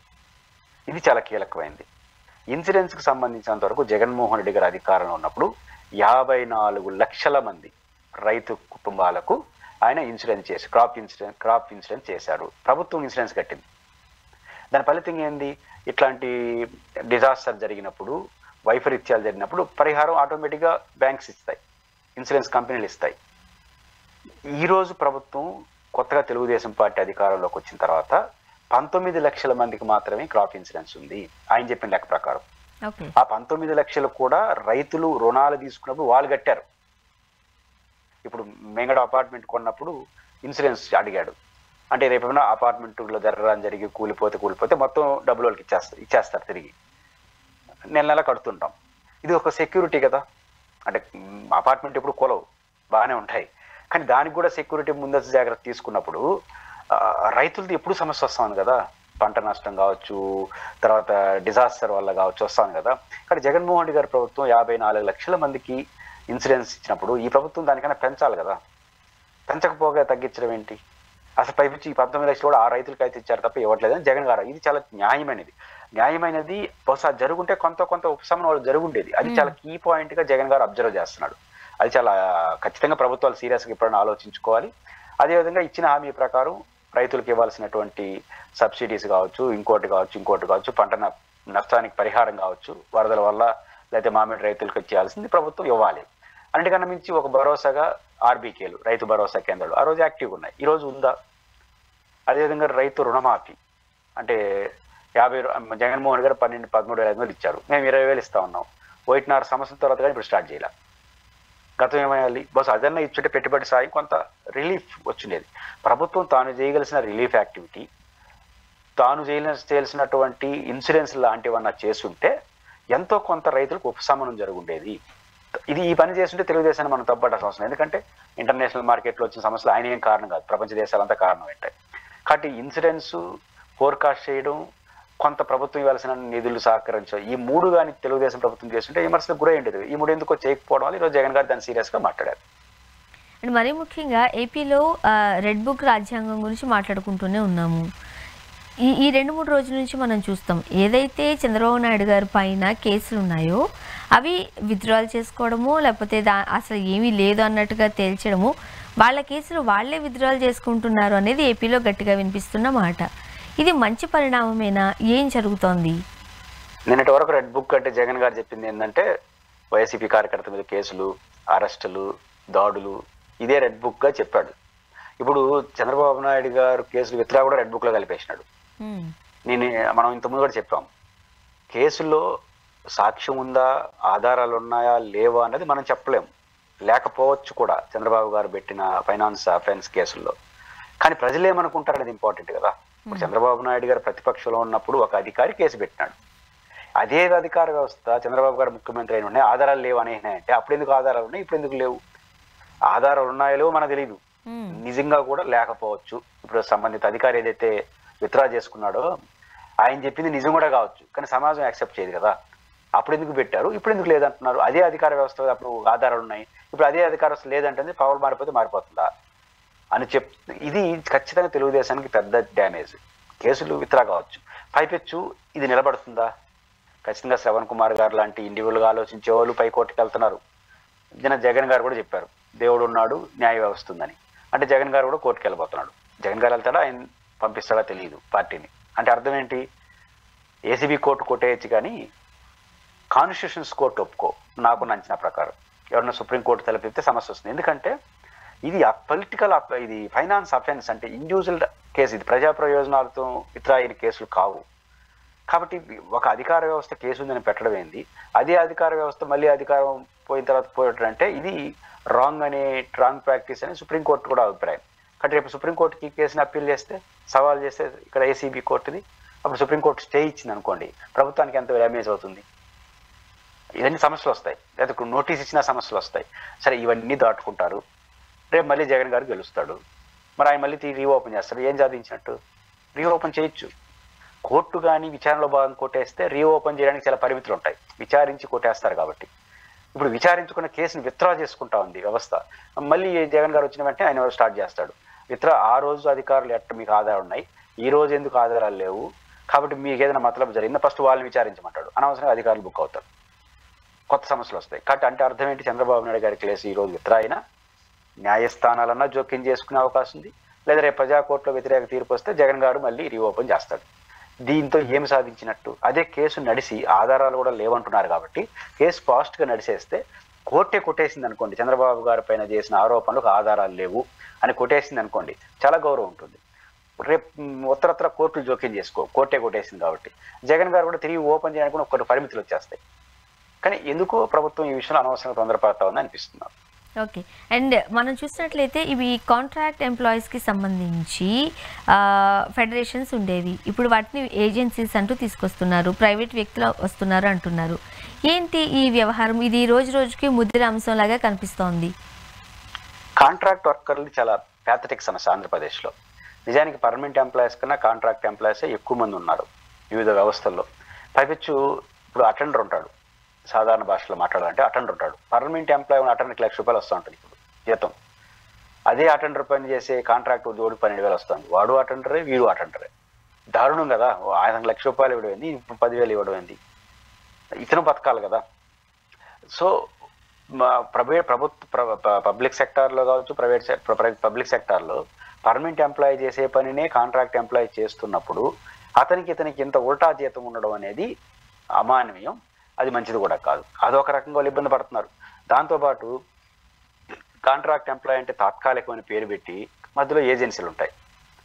ఇది చాలా కీలకమైంది. ఇన్సూరెన్స్కి సంబంధించినంత వరకు జగన్మోహన్ రెడ్డి గారు అధికారంలో ఉన్నప్పుడు 54 లక్షల మంది రైతు కుటుంబాలకు ఆయన ఇన్సూరెన్స్ చేసి క్రాప్ ఇన్సూరెన్స్ చేశారు. ప్రభుత్వం ఇన్సూరెన్స్ కట్టింది. దాని ఫలితం ఏంది? ఇట్లాంటి డిజాస్టర్ జరిగినప్పుడు, వైపరీత్యాలు జరిగినప్పుడు పరిహారం ఆటోమేటిక్గా బ్యాంక్స్ ఇస్తాయి, ఇన్సూరెన్స్ కంపెనీలు ఇస్తాయి. ఈరోజు ప్రభుత్వం కొత్తగా తెలుగుదేశం పార్టీ అధికారంలోకి వచ్చిన తర్వాత 19 లక్షల మందికి మాత్రమే క్రాప్ ఇన్సూరెన్స్ ఉంది ఆయన చెప్పిన లెక్క ప్రకారం. ఆ 19 లక్షలు కూడా రైతులు రుణాలు తీసుకున్నప్పుడు వాళ్ళు కట్టారు. ఇప్పుడు మెంగడ అపార్ట్మెంట్ కొన్నప్పుడు ఇన్సూరెన్స్ అడిగాడు అంటే రేపేమైనా అపార్ట్మెంట్లో జరిగి కూలిపోతే మొత్తం డబ్బులు వాళ్ళకి ఇచ్చేస్తారు తిరిగి. నెల కడుతుంటాం. ఇది ఒక సెక్యూరిటీ కదా. అంటే అపార్ట్మెంట్ ఎప్పుడు కొలవు బాగానే ఉంటాయి, కానీ దానికి కూడా సెక్యూరిటీ ముందస్తు జాగ్రత్త తీసుకున్నప్పుడు రైతులది ఎప్పుడు సమస్య వస్తుంది కదా. పంట నష్టం కావచ్చు, తర్వాత డిజాస్టర్ వల్ల కావచ్చు వస్తుంది కదా. కానీ జగన్మోహన్ రెడ్డి గారి ప్రభుత్వం 54 లక్షల మందికి ఇన్సూరెన్స్ ఇచ్చినప్పుడు ఈ ప్రభుత్వం దానికన్నా పెంచాలి కదా. పెంచకపోగా తగ్గించడం ఏంటి? అసలు పైపించి ఈ 19 లక్షలు కూడా ఆ రైతులకి అయితే ఇచ్చారు తప్ప ఇవ్వట్లేదని జగన్ గారు. ఇది చాలా న్యాయమైనది బహుశా జరుగుంటే కొంత ఉపశమనం వాళ్ళు జరుగుండేది. అది చాలా కీ పాయింట్గా జగన్ గారు అబ్జర్వ్ చేస్తున్నాడు. అది చాలా ఖచ్చితంగా ప్రభుత్వాలు సీరియస్గా ఎప్పుడైనా ఆలోచించుకోవాలి. అదేవిధంగా ఇచ్చిన హామీ ప్రకారం రైతులకు ఇవ్వాల్సినటువంటి సబ్సిడీస్ కావచ్చు, ఇంకోటి కావచ్చు, పంట నష్టానికి పరిహారం కావచ్చు, వరదల వల్ల లేకపోతే మామిడి రైతులకు ఇచ్చేయాల్సింది ప్రభుత్వం ఇవ్వాలి. అన్నిటికన్నా మించి ఒక భరోసాగా ఆర్బీకేలు, రైతు భరోసా కేంద్రాలు ఆ రోజు యాక్టివ్గా ఉన్నాయి, ఈ రోజు ఉందా? అదేవిధంగా రైతు రుణమాఫీ అంటే జగన్మోహన్ గారు 13,000 ఇచ్చారు, మేము 20,000 ఇస్తా ఉన్నాం. వైట్నార్ సమస్య తర్వాత కానీ ఇప్పుడు స్టార్ట్ చేయాలి. గతం ఏమయ్యాలి? బస్ అదన్నా ఇచ్చుంటే పెట్టుబడి సాయం కొంత రిలీఫ్ వచ్చిండేది. ప్రభుత్వం తాను చేయగలిసిన రిలీఫ్ యాక్టివిటీ, తాను చేయాల్సినటువంటి ఇన్సూరెన్స్ లాంటివన్నా చేస్తుంటే ఎంతో కొంత రైతులకు ఉపశమనం జరుగుండేది. ఈ పని చేస్తుంటే తెలుగుదేశాన్ని మనం తప్పట్టాల్సిన అవసరం. ఎందుకంటే ఇంటర్నేషనల్ మార్కెట్లో వచ్చిన సమస్యలు ఆయన ఏం కారణం కాదు, ప్రపంచ దేశాలంతా కారణం ఏంటాయి. కాబట్టి ఇన్సూరెన్స్ ఫోర్కాస్ట్ చేయడం, కొంత ప్రభుత్వం ఇవ్వాల్సిన నిధులు సహకరించడం, ఈ 3 కానీ తెలుగుదేశం ప్రభుత్వం చేస్తుంటే విమర్శలకు గురైండేది. ఈ 3 ఎందుకో చేయకపోవడం వల్ల ఈరోజు జగన్ గారు దాన్ని సీరియస్గా మాట్లాడారు. అండ్ మరీ ముఖ్యంగా ఏపీలో రెడ్ బుక్ రాజ్యాంగం గురించి మాట్లాడుకుంటూనే ఉన్నాము. ఈ 2-3 రోజుల నుంచి మనం చూస్తాం, ఏదైతే చంద్రబాబు నాయుడు గారి పైన కేసులు ఉన్నాయో అవి విత్డ్రాల్ చేసుకోవడము, లేకపోతే అసలు ఏమీ లేదు అన్నట్టుగా తేల్చడము, వాళ్ళ కేసులు వాళ్లే విత్డ్రాల్ చేసుకుంటున్నారు అనేది ఏపీలో గట్టిగా వినిపిస్తున్న మాట. ఇది మంచి పరిణామమేనా? ఏం జరుగుతోంది? నిన్నటి వరకు రెడ్ బుక్ అంటే జగన్ గారు చెప్పింది ఏంటంటే వైసీపీ కార్యకర్త మీద కేసులు, అరెస్టులు, దాడులు, ఇదే రెడ్ బుక్ గా చెప్పాడు. ఇప్పుడు చంద్రబాబు నాయుడు గారు కేసులు విత్డ్రా కూడా రెడ్ బుక్ లో కలిపేసినాడు. మనం ఇంతకుముందు కూడా చెప్పాం, కేసుల్లో సాక్ష్యం ఉందా, ఆధారాలు ఉన్నాయా లేవా అన్నది మనం చెప్పలేము, లేకపోవచ్చు కూడా చంద్రబాబు గారు పెట్టిన ఫైనాన్స్ అఫెన్స్ కేసుల్లో. కానీ ప్రజలు ఏమనుకుంటారు అనేది ఇంపార్టెంట్ కదా. ఇప్పుడు చంద్రబాబు నాయుడు గారు ప్రతిపక్షంలో ఉన్నప్పుడు ఒక అధికారి కేసు పెట్టినాడు. అదే అధికార వ్యవస్థ చంద్రబాబు గారు ముఖ్యమంత్రి అయిన ఉన్నాయి, ఆధారాలు లేవు అని అంటే అప్పుడు ఎందుకు ఆధారాలు ఉన్నాయి, ఇప్పుడు ఎందుకు లేవు? ఆధారాలు ఉన్నాయో లేవో మనకు తెలియదు, నిజంగా కూడా లేకపోవచ్చు. ఇప్పుడు సంబంధిత అధికారి ఏదైతే విత్డ్రా చేసుకున్నాడో ఆయన చెప్పింది నిజం కూడా కావచ్చు, కానీ సమాజం యాక్సెప్ట్ చేయదు కదా. అప్పుడు ఎందుకు పెట్టారు, ఇప్పుడు ఎందుకు లేదంటున్నారు? అదే అధికార వ్యవస్థ అప్పుడు ఆధారాలు ఉన్నాయి, ఇప్పుడు అదే అధికార వ్యవస్థ లేదంటే పవర్ మారిపోతుందా అని ఇది ఖచ్చితంగా తెలుగుదేశానికి పెద్ద డ్యామేజ్. కేసులు విత్డ్రా కావచ్చు, పైపెచ్చు ఇది నిలబడుతుందా? ఖచ్చితంగా శ్రవణ్ కుమార్ గారు లాంటి ఇండివిజువల్గా ఆలోచించే వాళ్ళు పైకోర్టుకి వెళ్తున్నారు. జగన్ గారు కూడా చెప్పారు దేవుడు ఉన్నాడు, న్యాయ వ్యవస్థ ఉందని. అంటే జగన్ గారు కూడా కోర్టుకి వెళ్ళిపోతున్నాడు. జగన్ గారు వెళ్తాడా, ఆయన పంపిస్తాడా తెలియదు పార్టీని. అంటే అర్థం ఏంటి? ఏసీబీ కోర్టు కొట్టేయచ్చు కానీ కాన్స్టిట్యూషన్స్ కోర్టు ఒప్పుకో నాకు నచ్చిన ప్రకారం. ఎవరన్నా సుప్రీంకోర్టు తలపిస్తే సమస్య వస్తుంది. ఎందుకంటే ఇది పొలిటికల్, ఇది ఫైనాన్స్ అఫెన్స్, అంటే ఇండివిజువల్ కేసు, ఇది ప్రజా ప్రయోజనాలతో విత్డ్రా అయిన కేసులు కావు. కాబట్టి ఒక అధికార వ్యవస్థ కేసు ఉందని పెట్టడం ఏంది, అదే అధికార వ్యవస్థ మళ్ళీ అధికారం పోయిన తర్వాత పోయటం అంటే ఇది రాంగ్ ప్రాక్టీస్ అని సుప్రీంకోర్టు కూడా అభిప్రాయం. కాబట్టి రేపు సుప్రీంకోర్టుకి కేసుని అప్పీల్ చేస్తే, సవాల్ చేస్తే ఇక్కడ ఏసీబీ కోర్టుది, అప్పుడు సుప్రీంకోర్టు స్టే ఇచ్చింది అనుకోండి, ప్రభుత్వానికి ఎంత డ్యామేజ్ అవుతుంది? ఇవన్నీ సమస్యలు వస్తాయి. లేదా నోటీస్ ఇచ్చిన సమస్యలు వస్తాయి. సరే, ఇవన్నీ దాటుకుంటారు. రేపు మళ్ళీ జగన్ గారు గెలుస్తాడు, మరి ఆయన మళ్ళీ రీఓపెన్ చేస్తాడు. ఏం సాధించినట్టు? రీఓపెన్ చేయొచ్చు. కోర్టు కానీ విచారణలో భాగం కొట్టేస్తే రీఓపెన్ చేయడానికి చాలా పరిమితులు ఉంటాయి, విచారించి కొట్టేస్తారు. కాబట్టి ఇప్పుడు విచారించుకున్న కేసుని విత్డ్రా చేసుకుంటా ఉంది వ్యవస్థ. మళ్ళీ జగన్ గారు వచ్చిన వెంటనే ఆయన స్టార్ట్ చేస్తాడు విత్డ్రా. ఆ రోజు అధికారులు ఎట్ట మీకు ఆధారాలు ఉన్నాయి, ఈ రోజు ఎందుకు ఆధారాలు లేవు? కాబట్టి మీకు ఏదైనా మతలబు జరిగిందో ఫస్ట్ వాళ్ళని విచారించమంటాడు. అనవసరంగా అధికారులు బుక్ అవుతారు, కొత్త సమస్యలు వస్తాయి. కాబట్టి అంటే అర్థం ఏంటి, చంద్రబాబు నాయుడు గారి కేసు ఈ రోజు విత్డ్రా అయినా న్యాయస్థానాలన్నా జోక్యం చేసుకునే అవకాశం ఉంది, లేదా రేపు ప్రజాకోర్టులో వ్యతిరేక తీర్పు వస్తే జగన్ గారు మళ్ళీ రీఓపెన్ చేస్తాడు. దీంతో ఏమి సాధించినట్టు? అదే కేసు నడిసి ఆధారాలు కూడా లేవంటున్నారు కాబట్టి కేసు ఫాస్ట్గా నడిచేస్తే కోర్టే కొట్టేసింది అనుకోండి, చంద్రబాబు గారి పైన చేసిన ఆరోపణలకు ఆధారాలు లేవు అని కొట్టేసింది అనుకోండి, చాలా గౌరవం ఉంటుంది. రేపు ఉత్తరత్ర కోర్టులు జోక్యం చేసుకో, కోర్టే కొట్టేసింది కాబట్టి జగన్ గారు కూడా తిరిగి ఓపెన్ చేయడానికి కూడా కొన్ని పరిమితులు వచ్చేస్తాయి. కానీ ఎందుకో ప్రభుత్వం ఈ విషయంలో అనవసరంగా తొందరపడతా ఉందని అనిపిస్తున్నారు. ఓకే. అండ్ మనం చూసినట్లయితే ఇవి కాంట్రాక్ట్ ఎంప్లాయీస్కి సంబంధించి ఫెడరేషన్స్ ఉండేవి, ఇప్పుడు వాటిని ఏజెన్సీస్ అంటూ తీసుకొస్తున్నారు, ప్రైవేట్ వ్యక్తులు వస్తున్నారు అంటున్నారు. ఏంటి ఈ వ్యవహారం? ఇది రోజు రోజుకి ముద్ర అంశంలాగా కనిపిస్తోంది. కాంట్రాక్ట్ వర్కర్లు చాలా ప్యాథటిక్ సమస్య ఆంధ్రప్రదేశ్లో. నిజానికి పర్మనెంట్ ఎంప్లాయీస్ కన్నా కాంట్రాక్ట్ ఎంప్లాయీసే ఎక్కువ మంది ఉన్నారు వివిధ వ్యవస్థల్లో. పైపెచ్చు ఇప్పుడు అటెండర్ ఉంటాడు, సాధారణ భాషలో మాట్లాడాలంటే అటెండర్ ఉంటాడు. పర్మనెంట్ ఎంప్లాయీ ఉన్న అటెండర్కి ₹1,00,000 వస్తూ ఉంటుంది ఇప్పుడు జీతం. అదే అటెండర్ పని చేసే కాంట్రాక్ట్ జోడి ₹12,000 వస్తుంది. వాడు అటెండరే, వీడు అటెండరే. దారుణం కదా. ఆయనకు ₹1,00,000 ఇవ్వడం ఏంది, ఇప్పుడు 10,000 ఇవ్వడం ఏంది? ఇతను బతకాలి కదా. సో పబ్లిక్ సెక్టార్లో కావచ్చు, పబ్లిక్ సెక్టార్లో పర్మనెంట్ ఎంప్లాయీ చేసే పనినే కాంట్రాక్ట్ ఎంప్లాయీ చేస్తున్నప్పుడు ఇతనికి ఇంత ఉల్టా జీతం ఉండడం అనేది అమానవీయం, అది మంచిది కూడా కాదు. అదొక రకంగా వాళ్ళు ఇబ్బంది పడుతున్నారు. దాంతోపాటు కాంట్రాక్ట్ ఎంప్లాయీ అంటే తాత్కాలికమైన పేరు పెట్టి మధ్యలో ఏజెన్సీలు ఉంటాయి,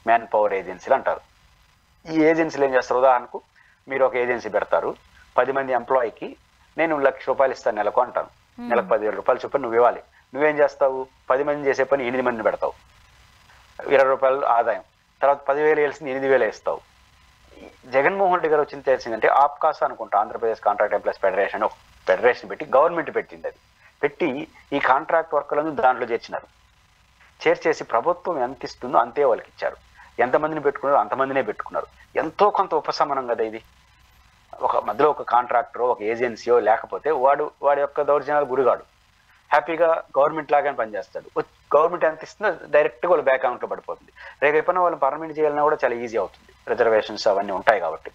మ్యాన్ పవర్ ఏజెన్సీలు అంటారు. ఈ ఏజెన్సీలు ఏం చేస్తారు? ఉదాహరణకు మీరు ఒక ఏజెన్సీ పెడతారు, 10 మంది ఎంప్లాయీకి నేను ₹1,00,000 ఇస్తాను నెలకు అంటాను. నెలకు ₹10,000 చొప్పున నువ్వు ఇవ్వాలి. నువ్వేం చేస్తావు? 10 మంది చేసే పని 8 మందిని పెడతావు, ₹20 ఆదాయం. తర్వాత 10,000 వేయాల్సింది 8,000 ఇస్తావు. జగన్మోహన్ రెడ్డి గారు వచ్చింది తెలిసిందంటే ఆప్కాస్ అనుకుంటా, ఆంధ్రప్రదేశ్ కాంట్రాక్ట్ ఎంప్లాయీస్ ఫెడరేషన్, ఒక ఫెడరేషన్ పెట్టి గవర్నమెంట్ పెట్టింది. అది పెట్టి ఈ కాంట్రాక్ట్ వర్కర్లను దాంట్లో చేర్చినారు. చేర్చేసి ప్రభుత్వం ఎంత ఇస్తుందో అంతే వాళ్ళకి ఇచ్చారు. ఎంతమందిని పెట్టుకున్నారో అంతమందినే పెట్టుకున్నారు. ఎంతో కొంత ఉపశమనం కదా ఇది. ఒక మధ్యలో ఒక కాంట్రాక్టరో ఒక ఏజెన్సీయో లేకపోతే వాడి యొక్క దౌర్జన్యాలు గురిగాడు హ్యాపీగా గవర్నమెంట్ లాగానే పనిచేస్తాడు. గవర్నమెంట్ ఎంత ఇస్తుందో డైరెక్ట్గా వాళ్ళ బ్యాంక్ అకౌంట్లో పడిపోతుంది. రేపు ఎప్పుడైనా వాళ్ళు పర్మనెంట్ చేయాలన్నా కూడా చాలా ఈజీ అవుతుంది, రిజర్వేషన్స్ అవన్నీ ఉంటాయి కాబట్టి.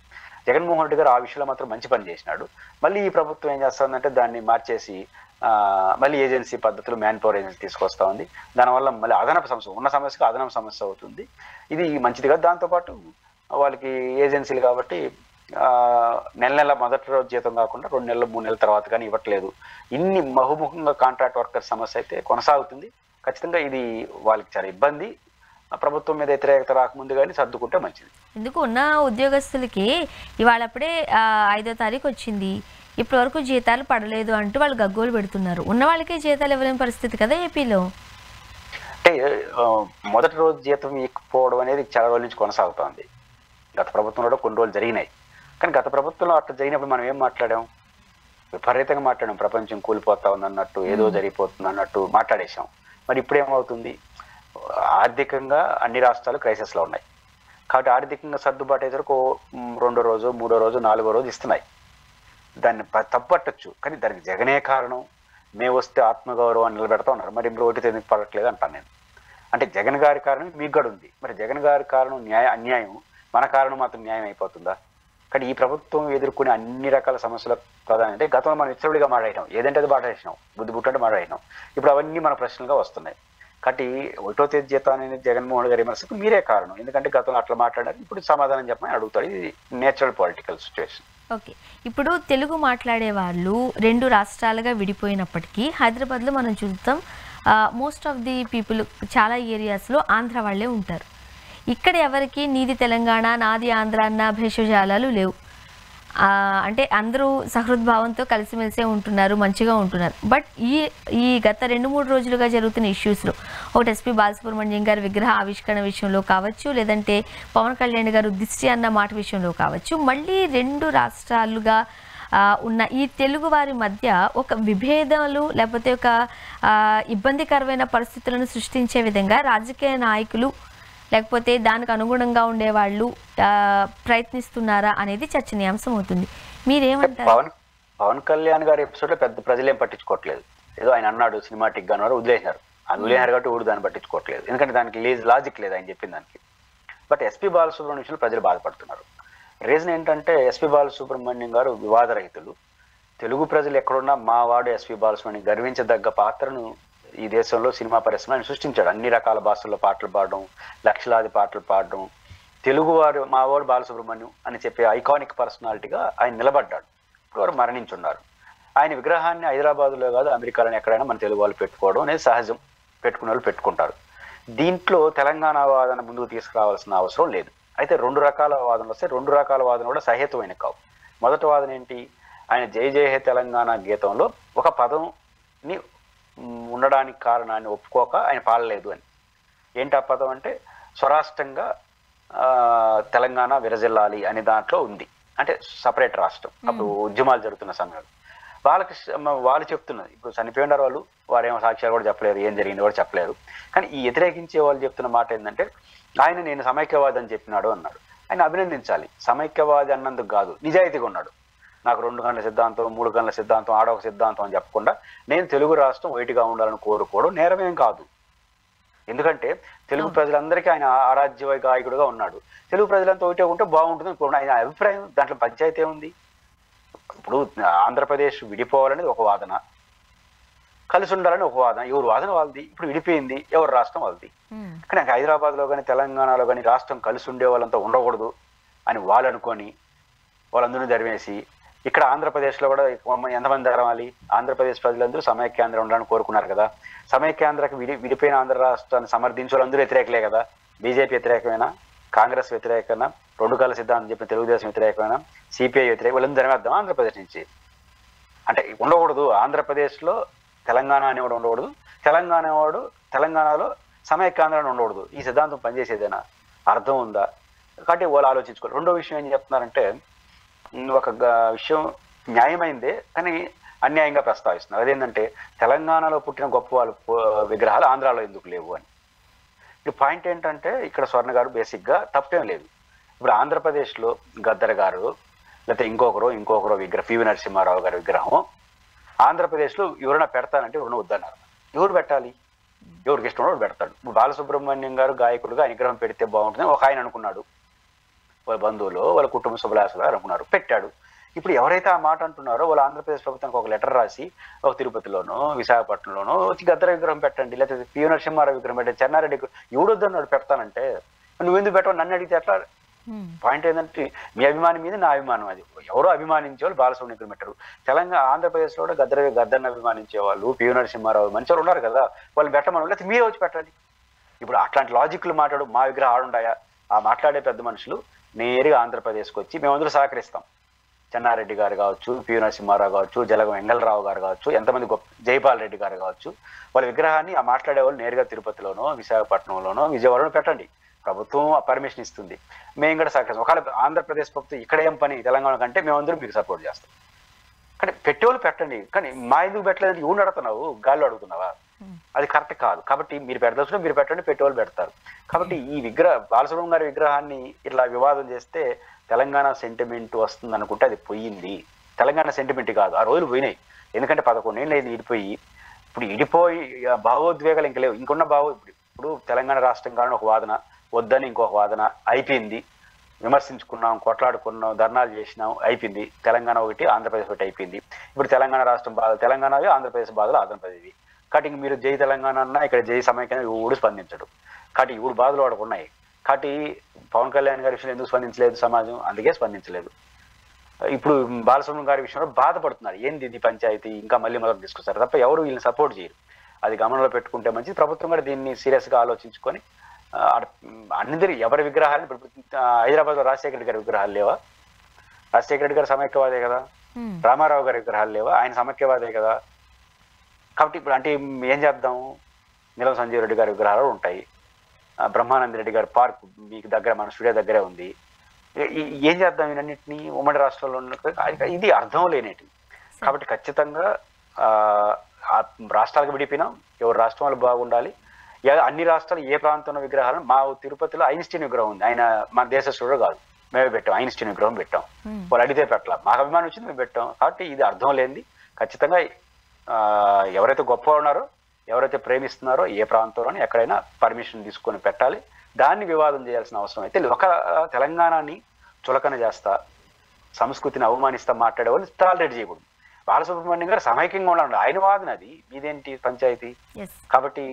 జగన్మోహన్ రెడ్డి గారు ఆ విషయంలో మాత్రం మంచి పని చేసినాడు. మళ్ళీ ఈ ప్రభుత్వం ఏం చేస్తుందంటే దాన్ని మార్చేసి మళ్ళీ ఏజెన్సీ పద్ధతులు, మ్యాన్ పవర్ ఏజెన్సీ తీసుకొస్తా ఉంది. దానివల్ల మళ్ళీ అదనపు సమస్య, ఉన్న సమస్యకు అదనపు సమస్య అవుతుంది. ఇది మంచిది కాదు. దాంతోపాటు వాళ్ళకి ఏజెన్సీలు కాబట్టి నెల మొదటి రోజు జీతం కాకుండా 2 నెలలు 3 నెలల తర్వాత కానీ ఇవ్వట్లేదు. ఇన్ని బహుముఖంగా కాంట్రాక్ట్ వర్కర్ సమస్య అయితే కొనసాగుతుంది. ఖచ్చితంగా ఇది వాళ్ళకి చాలా ఇబ్బంది. ప్రభుత్వం మీద వ్యతిరేకత రాకముందు కానీ సర్దుకుంటే మంచిది. ఎందుకు ఉన్న ఉద్యోగస్తులకి ఇవాళప్పుడే 5వ తారీఖు వచ్చింది, ఇప్పటి వరకు జీతాలు పడలేదు అంటూ వాళ్ళు గగ్గోలు పెడుతున్నారు. ఉన్న వాళ్ళకే జీతాలు ఇవ్వలేని పరిస్థితి కదా ఏపీలో. అంటే మొదటి రోజు జీతం ఇవ్వకపోవడం అనేది చాలా రోజుల నుంచి కొనసాగుతోంది. గత ప్రభుత్వంలో కొన్ని రోజులు జరిగినాయి. కానీ గత ప్రభుత్వంలో అట్లా జరిగినప్పుడు మనం ఏం మాట్లాడాం? విపరీతంగా మాట్లాడాం. ప్రపంచం కూలిపోతా ఉంది అన్నట్టు, ఏదో జరిగిపోతుంది అన్నట్టు మాట్లాడేశాం. మరి ఇప్పుడు ఏమవుతుంది? ఆర్థికంగా అన్ని రాష్ట్రాలు క్రైసిస్లో ఉన్నాయి కాబట్టి ఆర్థికంగా సర్దుబాటు అయ్యేసరికి 2వ రోజు 3వ రోజు 4వ రోజు ఇస్తున్నాయి. దాన్ని తప్పట్టచ్చు, కానీ దానికి జగనే కారణం. మేము వస్తే ఆత్మగౌరవాన్ని నిలబెడతా ఉన్నారు. మరి ఇప్పుడు ఒకటి ఎందుకు పడట్లేదు అంటాను నేను. అంటే జగన్ గారి కారణం మీకు కూడా ఉంది. మరి జగన్ గారి కారణం అన్యాయం, మన కారణం మాత్రం న్యాయం అయిపోతుందా? కానీ ఈ ప్రభుత్వం ఎదుర్కొనే అన్ని రకాల సమస్యల ప్రధానం అంటే గతంలో మనం ఇచ్చడిగా మాట్లాడినాం, ఏదంటే అది మాట్లాడినాం, బుద్ధి బుట్టంటే మాట్లాడినాం. ఇప్పుడు అవన్నీ మన ప్రశ్నలుగా వస్తున్నాయి. కాబట్టి 1వ తేదీ జీతం అనేది జగన్మోహన్ గారి విమర్శకు మీరే కారణం. ఎందుకంటే గతంలో అట్లా మాట్లాడారు, ఇప్పుడు సమాధానం చెప్పమని అడుగుతారు. ఇది నేచురల్ పొలిటికల్ సిచ్యువేషన్. ఓకే. ఇప్పుడు తెలుగు మాట్లాడే వాళ్ళు 2 రాష్ట్రాలుగా విడిపోయినప్పటికీ హైదరాబాద్లో మనం చూస్తాం మోస్ట్ ఆఫ్ ది పీపుల్ చాలా ఏరియాస్లో ఆంధ్ర వాళ్ళే ఉంటారు. ఇక్కడ ఎవరికి నీది తెలంగాణ నాది ఆంధ్ర అన్న భేషజాలాలు లేవు. అంటే అందరూ సహృద్భావంతో కలిసిమెలిసే ఉంటున్నారు, మంచిగా ఉంటున్నారు. బట్ ఈ గత 2-3 రోజులుగా జరుగుతున్న ఇష్యూస్లో ఒకటి ఎస్పీ బాలసుబ్రహ్మణ్యం గారి విగ్రహ ఆవిష్కరణ విషయంలో కావచ్చు, లేదంటే పవన్ కళ్యాణ్ గారు దిష్టి అన్న మాట విషయంలో కావచ్చు, మళ్ళీ 2 రాష్ట్రాలుగా ఉన్న ఈ తెలుగు వారి మధ్య ఒక విభేదాలు లేకపోతే ఒక ఇబ్బందికరమైన పరిస్థితులను సృష్టించే విధంగా రాజకీయ నాయకులు లేకపోతే దానికి అనుగుణంగా ఉండేవాళ్ళు ప్రయత్నిస్తున్నారా అనేది చర్చనీయాంశం అవుతుంది. మీరేమంటారు? పవన్ కళ్యాణ్ గారి ఎపిసోడ్లో పెద్ద ప్రజలేం పట్టించుకోవట్లేదు. ఏదో ఆయన అన్నాడు సినిమాటిక్ గా వదిలేసినారు. అది వదిలేసినారు కాబట్టి ఊరు దాన్ని పట్టించుకోవట్లేదు. ఎందుకంటే దానికి లాజిక్ లేదు ఆయన చెప్పిన దానికి. బట్ ఎస్పీ బాలసుబ్రహ్మణ్యం విషయంలో ప్రజలు బాధపడుతున్నారు. రీజన్ ఏంటంటే ఎస్పి బాలసుబ్రహ్మణ్యం గారు వివాదరహితులు. తెలుగు ప్రజలు ఎక్కడున్నా మా వాడు ఎస్పి బాలసుబ్రహ్మణ్యం గర్వించదగ్గ పాత్రను ఈ దేశంలో సినిమా పరిశ్రమ ఆయన సృష్టించాడు. అన్ని రకాల భాషల్లో పాటలు పాడడం, లక్షలాది పాటలు పాడడం, తెలుగువారు మా వాడు బాలసుబ్రహ్మణ్యం అని చెప్పే ఐకానిక్ పర్సనాలిటీగా ఆయన నిలబడ్డాడు. ఇప్పుడు వారు మరణించున్నారు. ఆయన విగ్రహాన్ని హైదరాబాద్లో కాదు అమెరికాలోనే ఎక్కడైనా మన తెలుగు వాళ్ళు పెట్టుకోవడం అనేది సహజం. పెట్టుకునే వాళ్ళు పెట్టుకుంటారు. దీంట్లో తెలంగాణ వాదన ముందుకు తీసుకురావాల్సిన అవసరం లేదు. అయితే 2 రకాల వాదనలు వస్తాయి. 2 రకాల వాదన కూడా సహేతుమైన కావు. మొదటి వాదన ఏంటి? ఆయన జై జయ హే తెలంగాణ గీతంలో ఒక పదంని ఉండడానికి కారణాన్ని ఒప్పుకోక ఆయన పాడలేదు అని. ఏంటి ఆ పదం అంటే స్వరాష్ట్రంగా తెలంగాణ విరజిల్లాలి అని దాంట్లో ఉంది. అంటే సపరేట్ రాష్ట్రం. అప్పుడు ఉద్యమాలు జరుగుతున్న సమయంలో వాళ్ళు చెప్తున్నది. ఇప్పుడు చనిపోయినారు వాళ్ళు, వారేమో సాక్ష్యాలు కూడా చెప్పలేరు, ఏం జరిగింది కూడా చెప్పలేరు. కానీ ఈ వ్యతిరేకించే వాళ్ళు చెప్తున్న మాట ఏంటంటే ఆయన నేను సమైక్యవాది అని చెప్పినాడు అన్నాడు. ఆయన అభినందించాలి. సమైక్యవాది అన్నందుకు కాదు, నిజాయితీగా ఉన్నాడు. నాకు 2 గంటల సిద్ధాంతం, 3 గంటల సిద్ధాంతం, ఆడొక సిద్ధాంతం అని చెప్పకుండా నేను తెలుగు రాష్ట్రం ఒకటిగా ఉండాలని కోరుకోవడం నేరమేం కాదు. ఎందుకంటే తెలుగు ప్రజలందరికీ ఆయన ఆరాధ్య గాయకుడుగా ఉన్నాడు. తెలుగు ప్రజలంతా ఒకటే ఉంటే బాగుంటుంది అనుకోండి. ఆయన అభిప్రాయం, దాంట్లో పంచాయతీ ఉంది. ఇప్పుడు ఆంధ్రప్రదేశ్ విడిపోవాలనేది ఒక వాదన, కలిసి ఉండాలని ఒక వాదన. ఎవరు వాదన వాళ్ళది. ఇప్పుడు విడిపోయింది, ఎవరు రాష్ట్రం వాళ్ళది. కానీ హైదరాబాద్లో కానీ తెలంగాణలో కానీ రాష్ట్రం కలిసి ఉండే వాళ్ళంతా ఉండకూడదు అని వాళ్ళు అనుకొని వాళ్ళందరినీ ధరివేసి ఇక్కడ ఆంధ్రప్రదేశ్లో కూడా ఎంతమంది ధరవాలి? ఆంధ్రప్రదేశ్ ప్రజలందరూ సమైక్యాంధ్ర ఉండాలని కోరుకున్నారు కదా. సమైక్యాంధ్రకు విడిపోయిన ఆంధ్ర రాష్ట్రాన్ని సమర్థించే వాళ్ళందరూ వ్యతిరేకలే కదా. బీజేపీ వ్యతిరేకమైనా, కాంగ్రెస్ వ్యతిరేకమైనా, 2 కాల సిద్ధాంతం చెప్పిన తెలుగుదేశం వ్యతిరేకమైనా, సిపిఐ వ్యతిరేక, వాళ్ళని ధరవేద్దాం ఆంధ్రప్రదేశ్ నుంచి. అంటే ఉండకూడదు. ఆంధ్రప్రదేశ్లో తెలంగాణ అనేవాడు ఉండకూడదు, తెలంగాణలో సమైక్యాంధ్ర ఉండకూడదు. ఈ సిద్ధాంతం పనిచేసేదేనా? అర్థం ఉందా? కాబట్టి వాళ్ళు ఆలోచించుకోవాలి. రెండో విషయం ఏం చెప్తున్నారంటే ఒక విషయం న్యాయమైందే కానీ అన్యాయంగా ప్రస్తావిస్తున్నారు. అదేంటంటే తెలంగాణలో పుట్టిన గొప్ప వాళ్ళ విగ్రహాలు ఆంధ్రాలో ఎందుకు లేవు అని. ఈ పాయింట్ ఏంటంటే ఇక్కడ స్వర్ణ గారు బేసిక్గా తప్పేం లేదు. ఇప్పుడు ఆంధ్రప్రదేశ్లో గద్దర్ గారు లేకపోతే ఇంకొకరు విగ్రహం, పివి నరసింహారావు గారి విగ్రహం ఆంధ్రప్రదేశ్లో ఎవరైనా పెడతానంటే ఎవరైనా వద్దన్నారు. ఎవరు పెట్టాలి? ఎవరికి ఇష్టం వాడు పెడతాడు. ఇప్పుడు బాలసుబ్రహ్మణ్యం గారు గాయకుడుగా విగ్రహం పెడితే బాగుంటుంది ఒక ఆయన అనుకున్నాడు. వాళ్ళ బంధువులు, వాళ్ళ కుటుంబ సభ్యులు అనుకున్నారు, పెట్టాడు. ఇప్పుడు ఎవరైతే ఆ మాట అంటున్నారో వాళ్ళు ఆంధ్రప్రదేశ్ ప్రభుత్వానికి ఒక లెటర్ రాసి ఒక తిరుపతిలోనో విశాఖపట్నంలోనో వచ్చి గద్దర్ విగ్రహం పెట్టండి, లేకపోతే పివి నరసింహారావు విగ్రహం పెట్టండి, చెన్నారెడ్డి ఎవడొద్దన్నాడు పెడతానంటే నువ్వెందుకు పెట్టవు నన్ను అడిగితే ఎట్లా? పాయింట్ ఏంటంటే మీ అభిమానం మీద నా అభిమానం. అది ఎవరో అభిమానించే వాళ్ళు బాలసుబ్రహ్మణ్యం పెట్టారు. ఆంధ్రప్రదేశ్లో కూడా గద్దర్ని అభిమానించే వాళ్ళు, పివి నరసింహారావు మంచి వాళ్ళు ఉన్నారు కదా, వాళ్ళు పెట్టమని లేకపోతే మీరే వచ్చి పెట్టండి. ఇప్పుడు అట్లాంటి లాజిక్లు మాట్లాడు మా విగ్రహం ఆడుండాయా? ఆ మాట్లాడే పెద్ద మనుషులు నేరుగా ఆంధ్రప్రదేశ్కి వచ్చి మేమందరూ సహకరిస్తాం. చెన్నారెడ్డి గారు కావచ్చు, పివి నరసింహారావు కావచ్చు, జలగం వెంగళరావు గారు కావచ్చు, ఎంతమంది జైపాల్ రెడ్డి గారు కావచ్చు, వాళ్ళ విగ్రహాన్ని ఆ మాట్లాడే వాళ్ళు నేరుగా తిరుపతిలోనో విశాఖపట్నంలోనో విజయవాడలో పెట్టండి. ప్రభుత్వం పర్మిషన్ ఇస్తుంది, మేము కూడా సహకరిస్తాం. ఒకవేళ ఆంధ్రప్రదేశ్ ప్రభుత్వం ఇక్కడ ఏం పని తెలంగాణ కంటే మేమందరూ మీకు సపోర్ట్ చేస్తాం. కానీ పెట్టేవాళ్ళు పెట్టండి. కానీ మా ఎందుకు పెట్టలేదంటే ఎవరు అడుగుతున్నావు? గాల్లో అడుగుతున్నావా? అది కరెక్ట్ కాదు. కాబట్టి మీరు పెట్టదలుచుకున్నా మీరు పెట్టండి, పెట్టేవాళ్ళు పెడతారు. కాబట్టి ఈ బాలసుబ్రహ్మణ్యం గారి విగ్రహాన్ని ఇట్లా వివాదం చేస్తే తెలంగాణ సెంటిమెంట్ వస్తుంది అనుకుంటే అది పోయింది. తెలంగాణ సెంటిమెంట్ కాదు, ఆ రోజులు పోయినాయి. ఎందుకంటే 11 ఏళ్ళు అయింది ఇడిపోయి. ఇప్పుడు ఇడిపోయి భావోద్వేగాలు ఇంకా లేవు. ఇంకున్న ఇప్పుడు తెలంగాణ రాష్ట్రం కానీ ఒక వాదన, వద్దని ఇంకొక వాదన అయిపోయింది. విమర్శించుకున్నాం, కొట్లాడుకున్నాం, ధర్నాలు చేసినాం, అయిపోయింది. తెలంగాణ ఒకటి, ఆంధ్రప్రదేశ్ ఒకటి అయిపోయింది. ఇప్పుడు తెలంగాణ రాష్ట్రం బాధ తెలంగాణవి, ఆంధ్రప్రదేశ్ బాధలు ఆంధ్రప్రదేశ్వి. కాబట్టి ఇంక మీరు జై తెలంగాణ అన్నా ఇక్కడ జై సమైక్యం ఊడు స్పందించడు. కాబట్టి ఊడు బాధలు వాడికి ఉన్నాయి. కాబట్టి పవన్ కళ్యాణ్ గారి విషయంలో ఎందుకు స్పందించలేదు సమాజం? అందుకే స్పందించలేదు. ఇప్పుడు బాలసుబ్రహ్మణ్యం గారి విషయంలో బాధపడుతున్నారు. ఏంది ఇది పంచాయతీ, ఇంకా మళ్ళీ మొదలు తీసుకొస్తారు తప్ప ఎవరు వీళ్ళని సపోర్ట్ చేయరు. అది గమనంలో పెట్టుకుంటే మంచిది. ప్రభుత్వం కూడా దీన్ని సీరియస్గా ఆలోచించుకొని అందరి ఎవరి విగ్రహాలు హైదరాబాద్లో రాజశేఖర రెడ్డి గారి విగ్రహాలు లేవా? రాజశేఖర రెడ్డి గారు సమైక్యవాదే కదా. రామారావు గారి విగ్రహాలు లేవా? ఆయన సమైక్యవాదే కదా. కాబట్టి ఇప్పుడు అంటే ఏం చేద్దాం? నీలం సంజీవ్ రెడ్డి గారి విగ్రహాలు ఉంటాయి. బ్రహ్మానంద రెడ్డి గారి పార్క్ మీకు దగ్గర, మన స్టూడియో దగ్గరే ఉంది. ఏం చేద్దాం? వీటన్నింటినీ ఉమ్మడి రాష్ట్రంలో ఇది అర్థం లేనేటి. కాబట్టి ఖచ్చితంగా రాష్ట్రాలకు విడిపోయినాం, ఎవరు రాష్ట్రం వాళ్ళు బాగుండాలి. అన్ని రాష్ట్రాలు ఏ ప్రాంతంలో విగ్రహాలను, మా తిరుపతిలో ఐన్స్టీన్ విగ్రహం ఉంది. ఆయన మన దేశస్తుడు కాదు, మేమే పెట్టాం. ఐన్స్టీన్ విగ్రహం పెట్టాం. వాళ్ళు అడిగితే పెట్టాల, మాకు అభిమానం వచ్చింది మేము పెట్టాం. కాబట్టి ఇది అర్థం లేనిది. ఖచ్చితంగా ఎవరైతే గొప్ప ఉన్నారో, ఎవరైతే ప్రేమిస్తున్నారో ఏ ప్రాంతంలోనే ఎక్కడైనా పర్మిషన్ తీసుకొని పెట్టాలి. దాన్ని వివాదం చేయాల్సిన అవసరం అయితే ఒక తెలంగాణని చులకన చేస్తా, సంస్కృతిని అవమానిస్తా మాట్లాడే వాళ్ళు టాలరేట్ చేయకూడదు. బాలసుబ్రహ్మణ్యం గారు సమైక్యంగా ఉండాలి, ఆయన వాదన అది, ఇదేంటి పంచాయతీ. కాబట్టి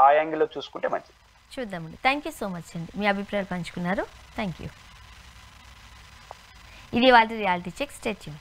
ఆ యాంగిల్లో చూసుకుంటే మంచిది. చూద్దామండి. థ్యాంక్ యూ సో మచ్ అండి, మీ అభిప్రాయాలు పంచుకున్నారు. Thank you. ఇది వాళ్ళ రియాలిటీ చెక్. Stay tune.